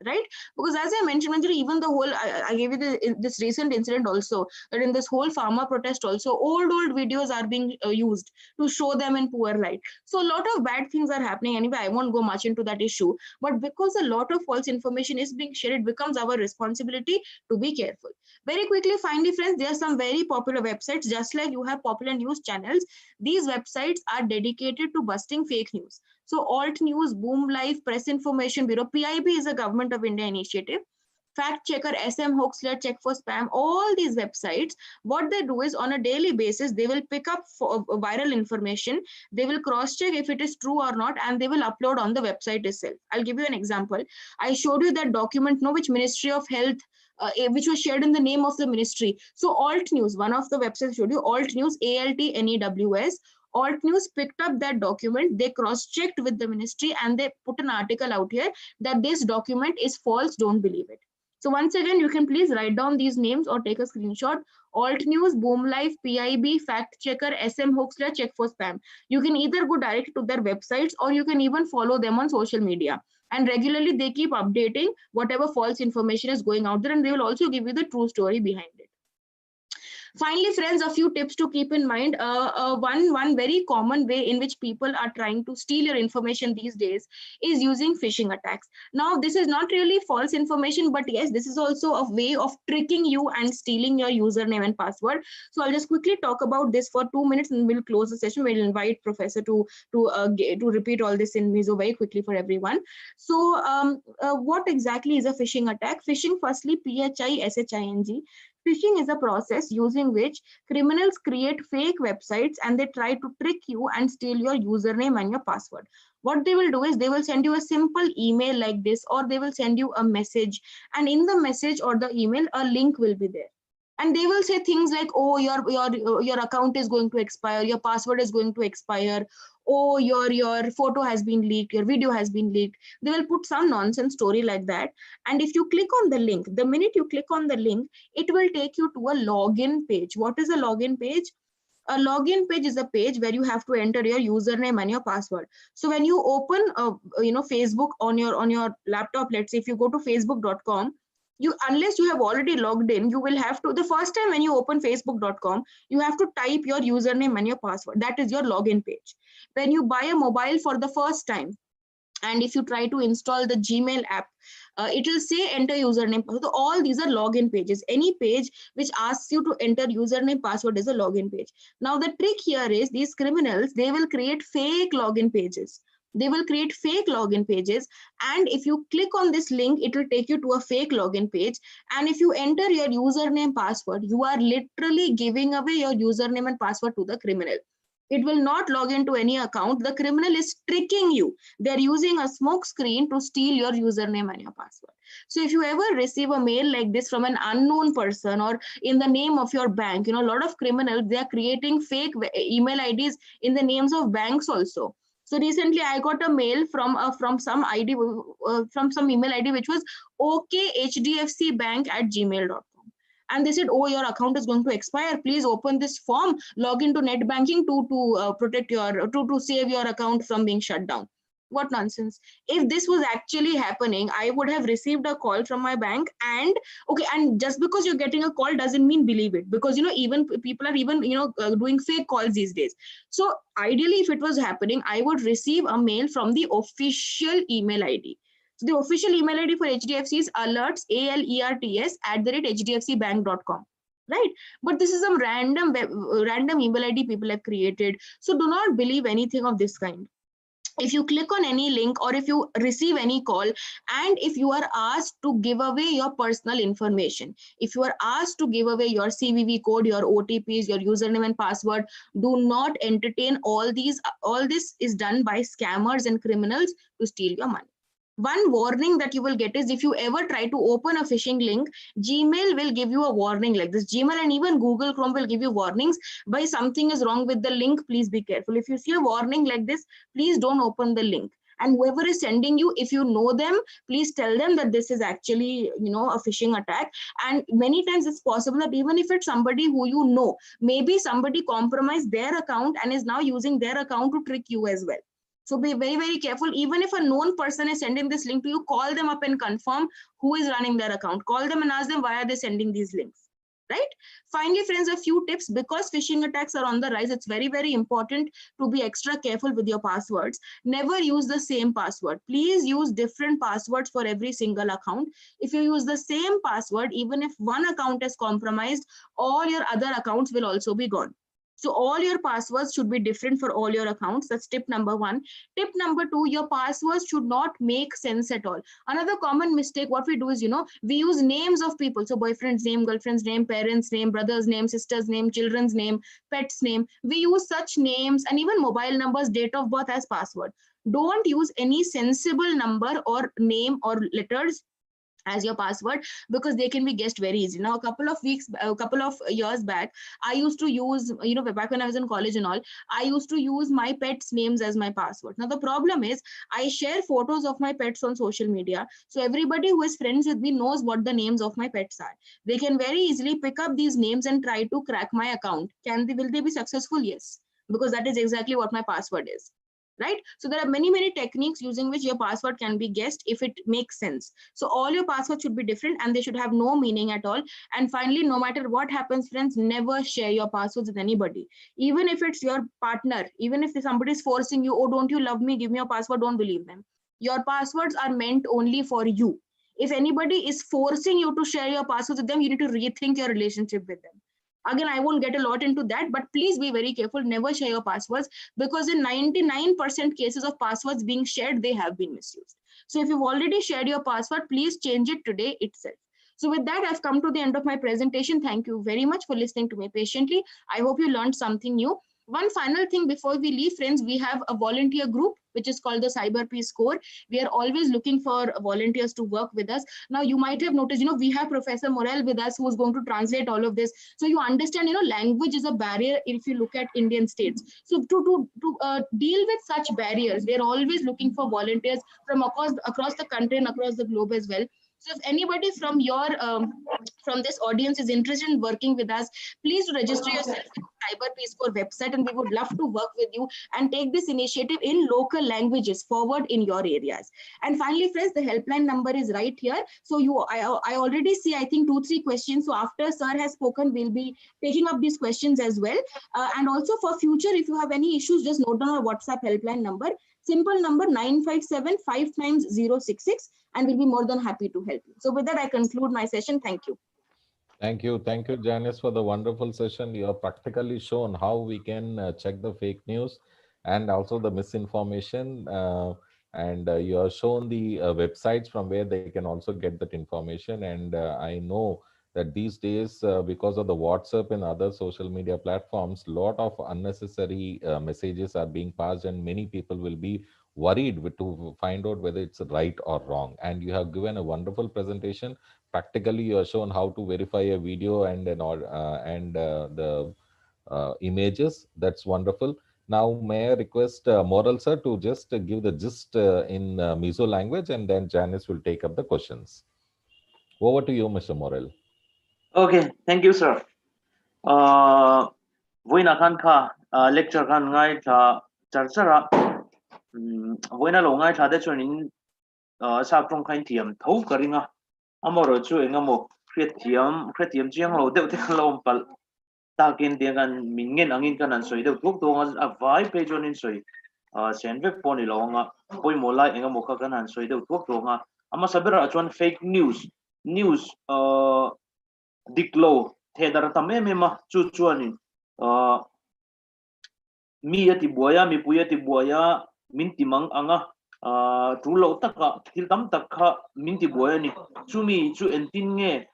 Right? Because as I mentioned, even the whole, I gave you this recent incident also, that in this whole pharma protest also, old videos are being used to show them in poor light. So a lot of bad things are happening. Anyway, I won't go much into that issue, but because a lot of false information is being shared, it becomes our responsibility to be careful. Very quickly, finally, friends, there are some very popular websites. Just like you have popular news channels, these websites are dedicated to busting fake news. So Alt News, Boom Life, Press Information Bureau, PIB is a Government of India initiative. Fact Checker, SM Hoaxler, Check for Spam, all these websites, what they do is on a daily basis, they will pick up viral information, they will cross-check if it is true or not, and they will upload on the website itself. I'll give you an example. I showed you that document, which Ministry of Health, which was shared in the name of the ministry. So Alt News, one of the websites showed you, Alt News, ALTNEWS, Alt News picked up that document, they cross-checked with the ministry, and they put an article out here that this document is false, don't believe it. So once again, you can please write down these names or take a screenshot. Alt News, Boom Life, PIB, Fact Checker, SM Hoaxler, Check for Spam. You can either go direct to their websites or you can even follow them on social media. And regularly they keep updating whatever false information is going out there, and they will also give you the true story behind it. Finally, friends, a few tips to keep in mind. One very common way in which people are trying to steal your information these days is using phishing attacks. Now, this is not really false information, but yes, this is also a way of tricking you and stealing your username and password. So I'll just quickly talk about this for 2 minutes, and we'll close the session. We'll invite Professor to repeat all this in Mizo very quickly for everyone. So, what exactly is a phishing attack? Phishing, firstly, phishing. Phishing is a process using which criminals create fake websites and they try to trick you and steal your username and your password. What they will do is they will send you a simple email like this, or they will send you a message, and in the message or the email, a link will be there. And they will say things like, oh, your account is going to expire, your password is going to expire, oh, your photo has been leaked, your video has been leaked. They will put some nonsense story like that. And if you click on the link, the minute you click on the link, it will take you to a login page. What is a login page? A login page is a page where you have to enter your username and your password. So when you open Facebook on your laptop, let's say if you go to facebook.com, you, unless you have already logged in, you will have to, the first time when you open facebook.com, you have to type your username and your password. That is your login page. When you buy a mobile for the first time, and if you try to install the Gmail app, it will say enter username. So all these are login pages. Any page which asks you to enter username password is a login page. Now the trick here is these criminals, they will create fake login pages. They will create fake login pages, and if you click on this link, it will take you to a fake login page. And if you enter your username password, you are literally giving away your username and password to the criminal. It will not log into any account. The criminal is tricking you. They're using a smoke screen to steal your username and your password. So if you ever receive a mail like this from an unknown person or in the name of your bank, a lot of criminals, they are creating fake email IDs in the names of banks also. So recently I got a mail from some ID, from some email ID, which was okhdfcbank@gmail.com. And they said, oh, your account is going to expire. Please open this form, log into net banking to protect your, to save your account from being shut down. What nonsense. If this was actually happening, I would have received a call from my bank. And okay, and just because you're getting a call doesn't mean believe it, because even people are even doing fake calls these days. So ideally, if it was happening, I would receive a mail from the official email ID. So the official email ID for HDFC is alerts, alerts@hdfcbank.com. Right? But this is some random email ID people have created. So do not believe anything of this kind. If you click on any link or if you receive any call, and if you are asked to give away your personal information, if you are asked to give away your CVV code, your OTPs, your username and password, do not entertain all these. All this is done by scammers and criminals to steal your money. One warning that you will get is if you ever try to open a phishing link, Gmail will give you a warning like this. Gmail and even Google Chrome will give you warnings by something is wrong with the link. Please be careful. If you see a warning like this, please don't open the link. And whoever is sending you, if you know them, please tell them that this is actually, a phishing attack. And many times it's possible that even if it's somebody who you know, maybe somebody compromised their account and is now using their account to trick you as well. So be very, very careful. Even if a known person is sending this link to you, call them up and confirm who is running their account. Call them and ask them why are they sending these links, right? Finally, friends, a few tips. Because phishing attacks are on the rise, it's very, very important to be extra careful with your passwords. Never use the same password. Please use different passwords for every single account. If you use the same password, even if one account is compromised, all your other accounts will also be gone. So all your passwords should be different for all your accounts. That's tip number one. Tip number two, your passwords should not make sense at all. Another common mistake, what we do is, we use names of people. So boyfriend's name, girlfriend's name, parents' name, brother's name, sister's name, children's name, pet's name. We use such names and even mobile numbers, date of birth as password. Don't use any sensible number or name or letters as your password, because they can be guessed very easy. Now, a couple of years back, I used to use, back when I was in college and all, I used to use my pets' names as my password. Now, the problem is I share photos of my pets on social media. So everybody who is friends with me knows what the names of my pets are. They can very easily pick up these names and try to crack my account. Will they be successful? Yes, because that is exactly what my password is. right? So there are many techniques using which your password can be guessed if it makes sense. So all your passwords should be different and they should have no meaning at all. And finally, no matter what happens, friends, never share your passwords with anybody. Even if it's your partner, even if somebody is forcing you, oh, don't you love me, give me your password, don't believe them. Your passwords are meant only for you. If anybody is forcing you to share your passwords with them, you need to rethink your relationship with them. Again, I won't get a lot into that, but please be very careful. Never share your passwords, because in 99% cases of passwords being shared, they have been misused. So if you've already shared your password, please change it today itself. So with that, I've come to the end of my presentation. Thank you very much for listening to me patiently. I hope you learned something new. One final thing before we leave, friends, we have a volunteer group which is called the CyberPeace Core. We are always looking for volunteers to work with us. Now, you might have noticed, we have Professor Morel with us who is going to translate all of this. So you understand, language is a barrier if you look at Indian states. So to deal with such barriers, we are always looking for volunteers from across the country and across the globe as well. So if anybody from your from this audience is interested in working with us, please register yourself with CyberPeace Core website, and we would love to work with you and take this initiative in local languages forward in your areas. And finally, friends, the helpline number is right here. So I already see, I think, 2-3 questions. So after sir has spoken, we'll be taking up these questions as well. And also for future, if you have any issues, just note down our WhatsApp helpline number. Simple number 957 5 times 066, and we'll be more than happy to help you. So with that, I conclude my session. Thank you. Thank you, Janice, for the wonderful session. You have practically shown how we can check the fake news and also the misinformation. And you have shown the websites from where they can also get that information. And I know that these days, because of the WhatsApp and other social media platforms, lot of unnecessary messages are being passed, and many people will be worried to find out whether it's right or wrong. And you have given a wonderful presentation. Practically, you are shown how to verify a video and the images. That's wonderful. Now, may I request Moral sir to just give the gist in Mizo language, and then Janice will take up the questions. Over to you, Mr. Moral. Okay, thank you, sir. Voina kan kha lecture kan ngai tha charchara voina lo ngai tha de chuanin sa trong khain thiam tho karinga amoro chu engamo kretiam chiang lo deuh te kan lo pal takin dia kan mingen angin kan an soi deuh tuk tonga a vai page on in soi sen vek poni lo nga poi molai engamo kha kan an soi deuh tuk tonga ama sabera chuan fake news diklo thedar tame me ma chu chuanin mi ati buaya mi puya ti buaya min timang anga tu lo taka thil tam tak kha min ti buaya ni chumi chu entin nge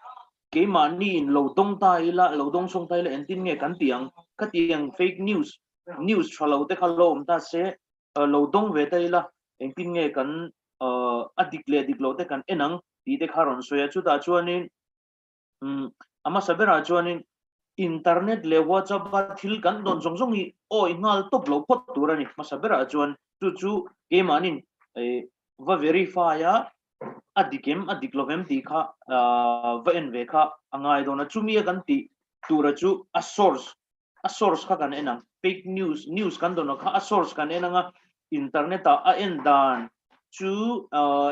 ke mani in lo dong tai la lo dong song tai la entin nge kan tiang ka tiang fake news thalo te khalo om ta se lo dong ve tai la entin nge kan adiklo te kan enang ti te kharon soya chu ta chuanin ama sabera chuanin internet le WhatsApp ba thil kan don song hi oi ngal top lo pot turani masabera chuan chu ke manin va verify ya adiklovem ti kha va en ve kha angai dona chumi kan ti tura chu a source kha kan enang fake news kan don kha a source kan enanga internet a endan chu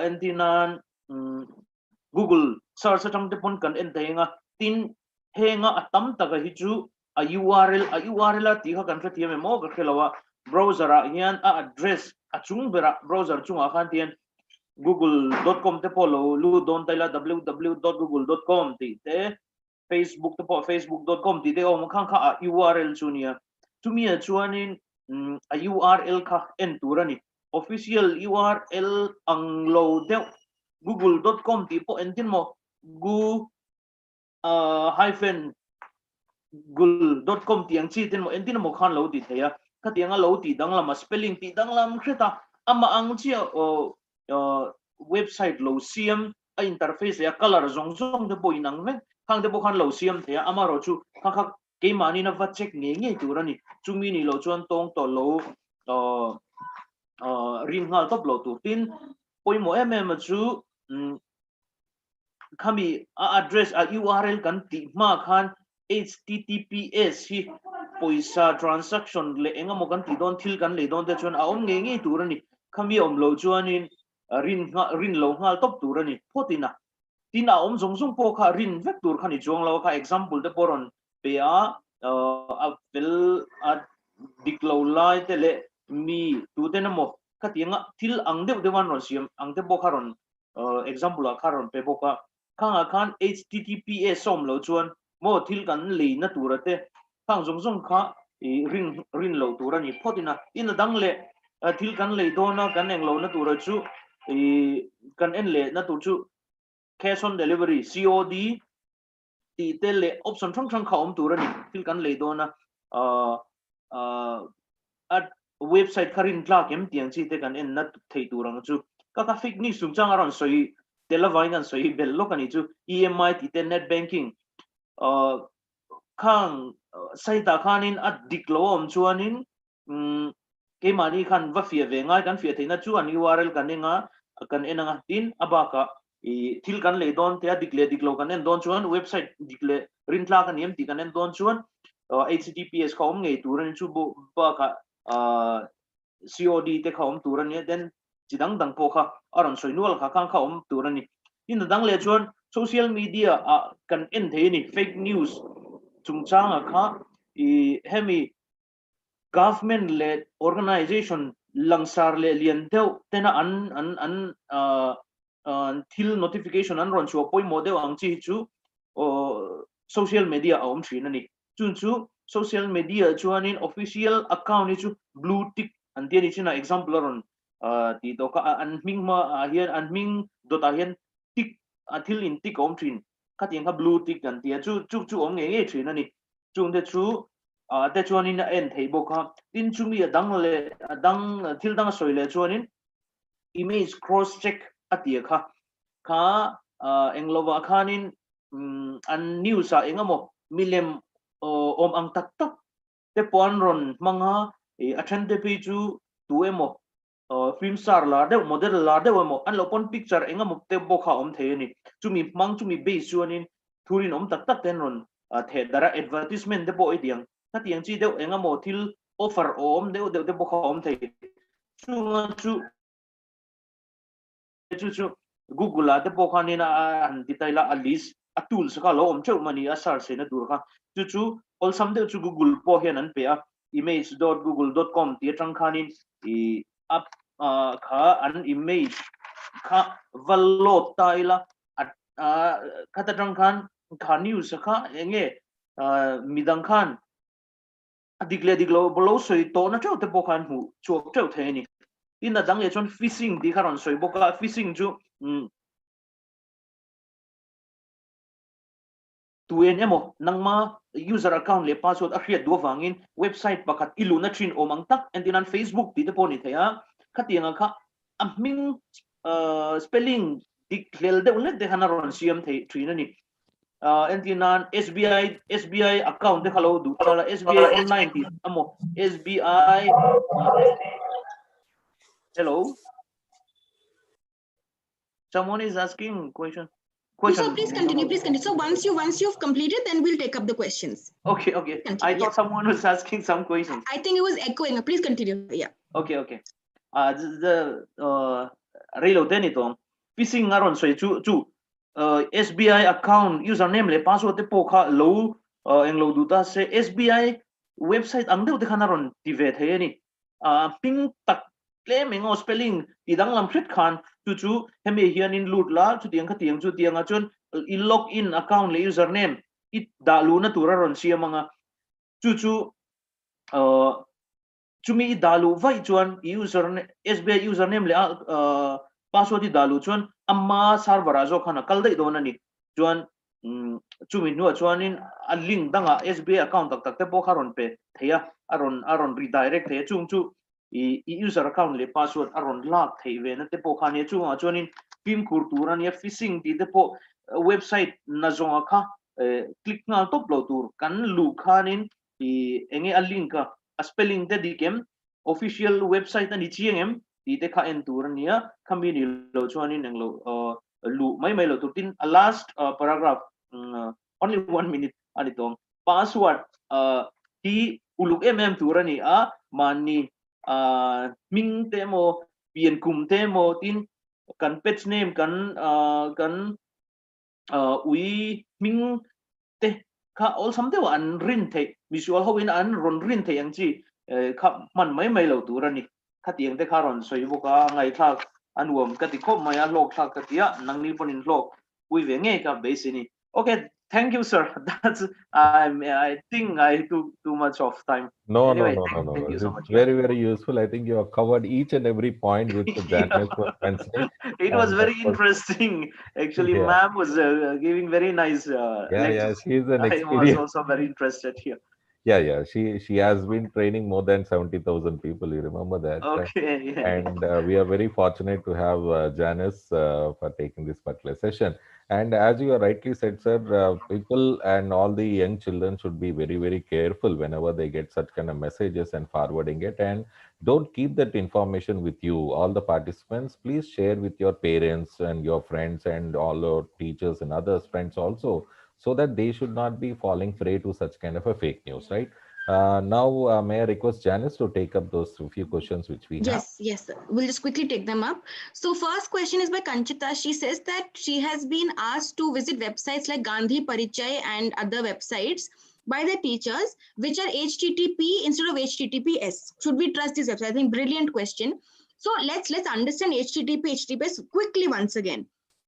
entinan Google search atang te pon kan entenga tin henga atam taka hi chu a URL ti kha kan thia me mo ka khelawa browser a hian a address a chung bera browser chunga khan tian google.com te polo lu don taila www.google.com ti te facebook te po facebook.com ti te om khang kha a URL chunia chumia chuanin a URL kha en turani official URL anglo de google.com ti po entin mo gu hyphen google.com tiang chi tin mo entin mo khan lo ti theya ka tiang lo ti dang lama spelling ti dang lam khreta ama ang chi website lo siam a interface ya color zong de boy nang me khang de bo khan lo siam theya ama ro chu kha ke mani na va check nge turani chumi ni lo chuan tong to lo ring ngal top lo tu tin poi mo chu kami address a URL kan ti ma khan https hi poisa transaction le enga mo kan ti don thil kan le don te chuan a om nge nge turani khami om lo chuanin rin lo ngal top turani photina tina om zong zong po kha rin vek tur khani chuang lo kha example te poron pe a vel a diklo lai te le mi tu te na mo katianga thil ang de wan ron siam ang te bo kharon example a kharon pe bo ka khang a khan https som lo chuan mo thil kan le na turate khang zong zong kha rin lo turani photina in dang le thil kan le do na kan eng lo na tur chu kan en le na tur chu cash on delivery COD ti te le option thong thong kha om turani thil kan le do na at website kharin tla kem tiang chi te kan en na thei turang chu ka fake news sung chang aron soi telavain kan soi bel lo kan chu EMI ti te net banking khang sai ta khanin at diklo om chuanin ke mani khan va fia ve ngai kan fia theina chu an URL kan enga kan enanga tin abaka thil kan le don te diklo kan en don chuan website dikle rin tla kan yem ti kan en don chuan https ka om ngei turan chu bo ba ka COD te ka om turan ye den chidang dang po kha aron soinual kha khang kha om turan ni in dang le chuan social media kan en the ni fake news chungchang kha hemi government led organization langsar le lian deu tena an thil notification an ron chu poi model ang chi chu social media om thina ni chun chu social media chuanin official account ni chu blue tick an ti ni china example ron ti to ka an ming ma hian an ming dot a hian tick a thil in tick om thin ka tiang ka blue tick kan ti chu om nge thina ni chung de chu te chuanin en thei bo kha tin chumi dang le dang thil dang soi le chuanin image cross check atia kha englova khanin an news a engamo milem om ang tak tak te pon ron manga athen te pi chu tu emo film star la de model la de mo an lo pon picture engamo te bo kha om the ni chumi mang chumi base chuanin thurin om tak tak ten ron the dara advertisement de bo idiang ta tiang chi de engamo thil offer om de bo kha om the chu Google la de bo kha ni na an detaila a list a tool sa ka lo om cheu mani a sar se na dur kha chu all some de chu Google po hian an pe a image.google.com ti tang khanin up kha an image kha vallo taila kha ta tang khan kha news kha enge midang khan diklo bolo soi to na cheu te bo khan hu chu cheu the ni in da dang le chon phishing di kharon soi bo ka phishing chu tuen emo nangma user account le password a hriat do wangin website pakhat iluna thin omang tak entinan Facebook ti te poni theya khatianga kha aming spelling diklel de ulet de hanaron siam the thrina ni entinan SBI account de khalo du chala SBI online ti amo SBI hello someone is asking question. So please continue. So once you've completed, then we'll take up the questions. Okay. I thought someone was asking some questions. I think it was echoing. Please continue. Yeah. Okay. The reload then it on phishing aron so chu SBI account username le password te pokha low englo duta se SBI website ang de khanaron tivet he ni ping tak claiming or spelling idang lam khrit khan chu hemi hian in loot la chu tiang kha tiang chu tiang a chon in log in account le username it dalu na turaron siamanga chu chumi dalu vai chuan username SBI username le password dalu chuan amma server azo khana kaldai dona ni chuan chumi nu chuanin a link danga SBI account tak te po kharon pe theya aron redirect the chung chu user account le password aron lock thei ve na te po khani chuanin pin kur turan ya phishing ti te po website na zonga kha click ngal top lo tur kan lu khanin enge a link a spelling te dikem official website ani chiengem ti te kha en turania khamini lo chuanin englo lu mai lo tutin a last paragraph only 1 minute ani tong password hi uluk turani a mani ming temo pian kum temo tin kan pet name kan ui ming te ka all something an rin the visual ho in an ron rin the yang chi ka man mai lo turani ka tiang te ka ron soi bo ka ngai thak an wom ka ti ko maya lok thak ka tia nang ni ponin lok ui ve nge ka basini. Okay, thank you, sir. That's I think I took too much of time. No, no, Anyway, no, no, thank no. you so It's much. Yeah. very, very useful. I think you have covered each and every point which the Janice was mentioning. It was And of very course, interesting. Actually, yeah, ma'am was giving very nice yeah. lectures. She's an I was experience. also very interested here. Yeah, yeah. She has been training more than 70,000 people. You remember that? Okay, yeah. And we are very fortunate to have Janice for taking this particular session. And as you rightly said, sir, people and all the young children should be very, very careful whenever they get such kind of messages and forwarding it. And don't keep that information with you. All the participants, please share with your parents and your friends and all your teachers and others, friends also, so that they should not be falling prey to such kind of a fake news, right? Now, may I request Janice to take up those few questions which we have? Yes. We'll just quickly take them up. So first question is by Kanchita. She says that she has been asked to visit websites like Gandhi Parichay and other websites by the teachers, which are HTTP instead of HTTPS. Should we trust this website? I think brilliant question. So let's understand HTTPS quickly once again.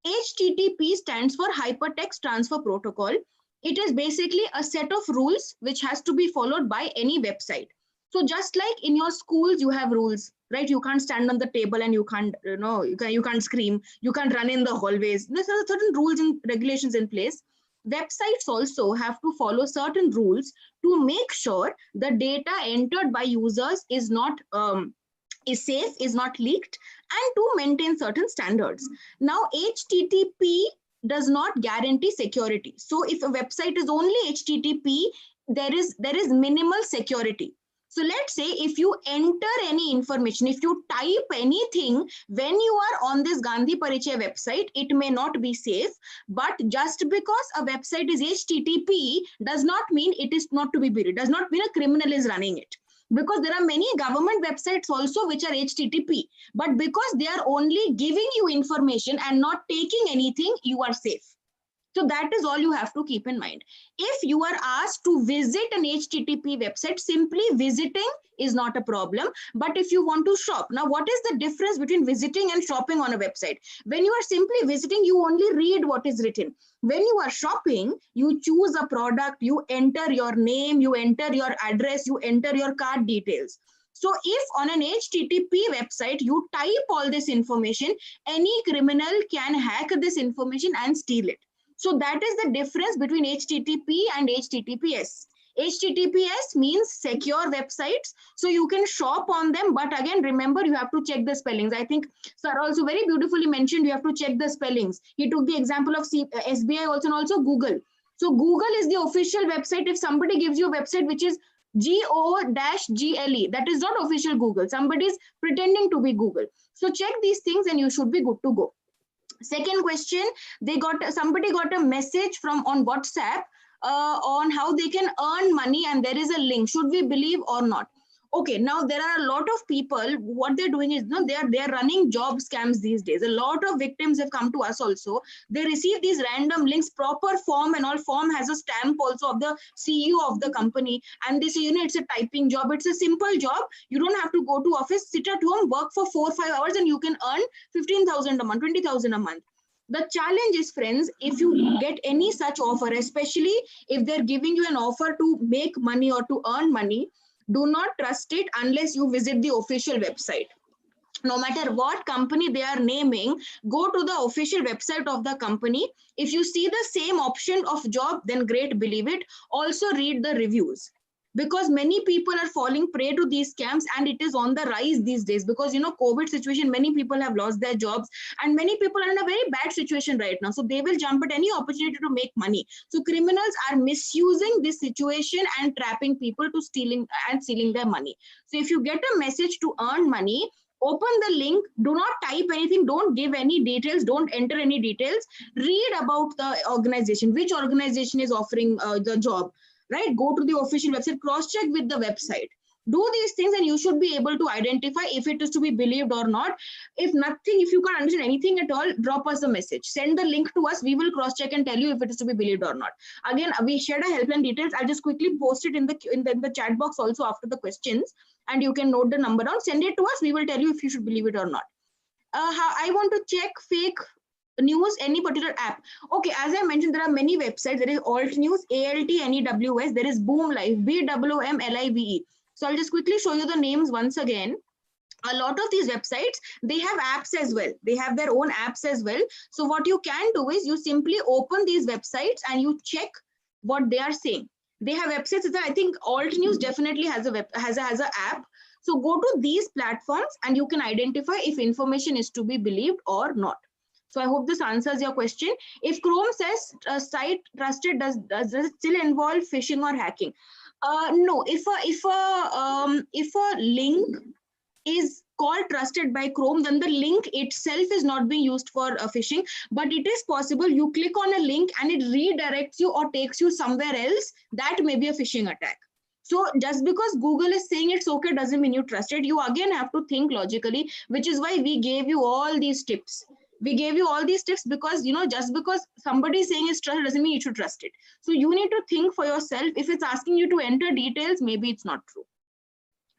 HTTP stands for Hypertext Transfer Protocol. It is basically a set of rules which has to be followed by any website. So just like in your schools, you have rules, right? You can't stand on the table and you can't, you can't scream. You can't run in the hallways. There's certain rules and regulations in place. Websites also have to follow certain rules to make sure the data entered by users is not is safe, is not leaked, and to maintain certain standards. Now, HTTP does not guarantee security. So if a website is only HTTP, there is minimal security. So let's say if you enter any information, if you type anything when you are on this Gandhi Parichay website, it may not be safe. But just because a website is HTTP does not mean it is not to be buried. Does not mean a criminal is running it. Because there are many government websites also which are HTTP. But because they are only giving you information and not taking anything, you are safe. So that is all you have to keep in mind. If you are asked to visit an HTTP website, simply visiting is not a problem. But if you want to shop, now what is the difference between visiting and shopping on a website? When you are simply visiting, you only read what is written. When you are shopping, you choose a product, you enter your name, you enter your address, you enter your card details. So if on an HTTP website, you type all this information, any criminal can hack this information and steal it. So that is the difference between HTTP and HTTPS. HTTPS means secure websites, so you can shop on them. But again, remember, you have to check the spellings. I think sir also very beautifully mentioned you have to check the spellings. He took the example of SBI also, and also Google. So Google is the official website. If somebody gives you a website which is GO-GLE, that is not official Google. Somebody is pretending to be Google. So check these things and you should be good to go. Second question, somebody got a message from on WhatsApp on how they can earn money, and there is a link. Should we believe or not? Okay, now there are a lot of people, what they're doing is, they are running job scams these days. A lot of victims have come to us also. They receive these random links, proper form, and all form has a stamp also of the CEO of the company. And they say, it's a typing job. It's a simple job. You don't have to go to office, sit at home, work for 4 or 5 hours, and you can earn 15,000 a month, 20,000 a month. The challenge is, friends, if you get any such offer, especially if they're giving you an offer to make money or to earn money, do not trust it unless you visit the official website. No matter what company they are naming, go to the official website of the company. If you see the same option of job, then great, believe it. Also read the reviews. Because many people are falling prey to these scams, and it is on the rise these days. Because COVID situation, many people have lost their jobs, and many people are in a very bad situation right now. So they will jump at any opportunity to make money. So criminals are misusing this situation and trapping people to stealing their money. So if you get a message to earn money, open the link, do not type anything, don't give any details, don't enter any details, read about the organization, which organization is offering the job. right? Go to the official website, cross-check with the website. Do these things and you should be able to identify if it is to be believed or not. If nothing, if you can't understand anything at all, drop us a message. Send the link to us. We will cross-check and tell you if it is to be believed or not. Again, we shared a helpline details. I'll just quickly post it in the chat box also after the questions, and you can note the number down. Send it to us. We will tell you if you should believe it or not. I want to check fake news, any particular app. Okay, as I mentioned, there are many websites. There is Alt News, ALTNEWS. There is Boom Live, BWMLIVE. So I'll just quickly show you the names once again. A lot of these websites, they have apps as well. They have their own apps as well. So what you can do is you simply open these websites and you check what they are saying. They have websites. I think Alt News definitely has a app. So go to these platforms and you can identify if information is to be believed or not. So I hope this answers your question. If Chrome says site trusted, does it still involve phishing or hacking? No. If a link is called trusted by Chrome, then the link itself is not being used for phishing, but it is possible you click on a link and it redirects you or takes you somewhere else. That may be a phishing attack. So just because Google is saying it's okay doesn't mean you trust it. You again have to think logically, which is why we gave you all these tips. We gave you all these tips because, just because somebody is saying it's trusted doesn't mean you should trust it. So you need to think for yourself. If it's asking you to enter details, maybe it's not true.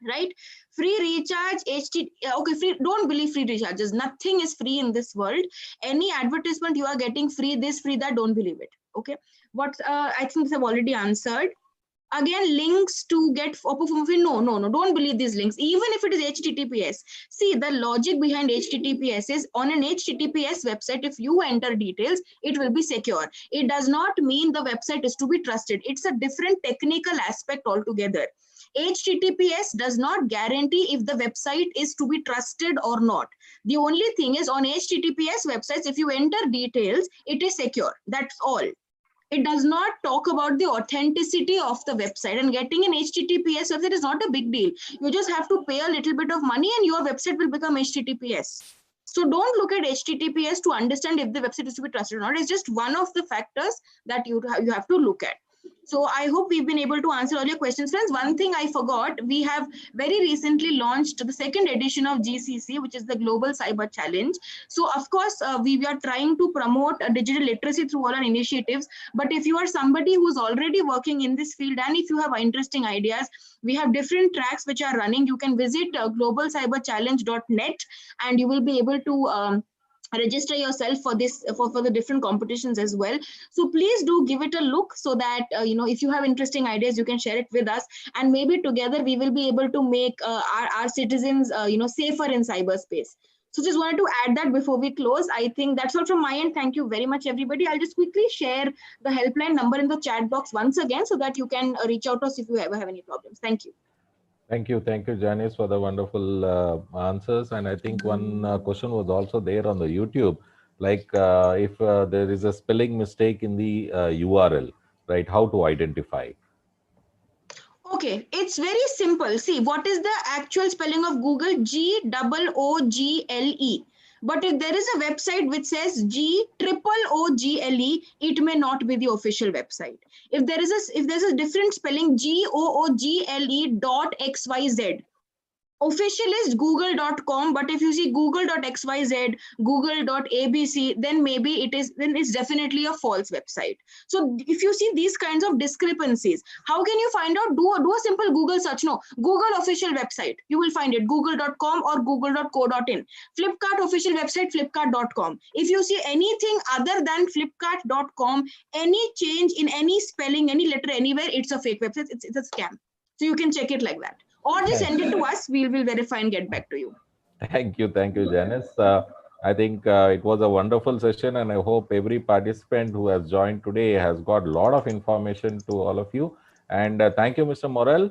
Right? Free recharge, okay, free, don't believe free recharges. Nothing is free in this world. Any advertisement you are getting free, this, free, that, don't believe it. Okay. What I think I've already answered. Again, links to get no, don't believe these links. Even if it is HTTPS. See, the logic behind HTTPS is on an HTTPS website, if you enter details, it will be secure. It does not mean the website is to be trusted. It's a different technical aspect altogether. HTTPS does not guarantee if the website is to be trusted or not. The only thing is on HTTPS websites, if you enter details, it is secure. That's all. It does not talk about the authenticity of the website, and getting an HTTPS website is not a big deal. You just have to pay a little bit of money and your website will become HTTPS. So don't look at HTTPS to understand if the website is to be trusted or not. It's just one of the factors that you have to look at. So I hope we've been able to answer all your questions. Friends, one thing I forgot, we have very recently launched the second edition of GCC, which is the Global Cyber Challenge. So of course, we are trying to promote digital literacy through all our initiatives. But if you are somebody who's already working in this field, and if you have interesting ideas, we have different tracks which are running. You can visit globalcyberchallenge.net and you will be able to register yourself for this for the different competitions as well. So please do give it a look so that if you have interesting ideas, you can share it with us, and maybe together we will be able to make our citizens safer in cyberspace. So just wanted to add that before we close. I think that's all from my end. Thank you very much, everybody. I'll just quickly share the helpline number in the chat box once again so that you can reach out to us if you ever have any problems. Thank you. Thank you, Janice, for the wonderful answers. And I think one question was also there on the YouTube, like if there is a spelling mistake in the URL, right? How to identify? Okay, it's very simple. See, what is the actual spelling of Google? Google. But if there is a website which says Google, it may not be the official website. If there's a different spelling, Google.xyz, official is google.com, but if you see google.xyz, google.abc, then maybe it's definitely a false website. So if you see these kinds of discrepancies, how can you find out? Do a simple Google search. No, Google official website, you will find it, google.com or google.co.in. Flipkart official website, flipkart.com. If you see anything other than flipkart.com, any change in any spelling, any letter anywhere, it's a fake website. It's a scam. So you can check it like that. Or just send it to us. We will verify and get back to you. Thank you, Janice. I think it was a wonderful session, and I hope every participant who has joined today has got a lot of information to all of you. And thank you, Mr. Morel.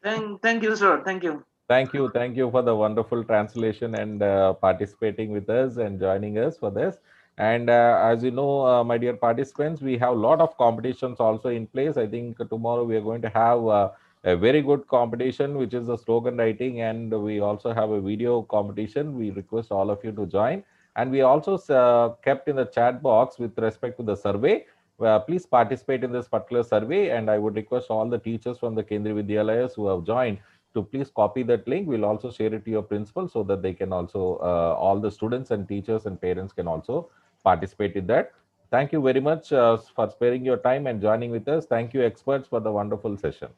Thank you, sir. Thank you. Thank you for the wonderful translation and participating with us and joining us for this. And as you know, my dear participants, we have a lot of competitions also in place. I think tomorrow we are going to have a very good competition, which is the slogan writing, and we also have a video competition. We request all of you to join. And we also kept in the chat box with respect to the survey. please participate in this particular survey. And I would request all the teachers from the Kendriya Vidyalayas who have joined to please copy that link. We'll also share it to your principal so that they can also, all the students and teachers and parents can also participate in that. Thank you very much for sparing your time and joining with us. Thank you, experts, for the wonderful session.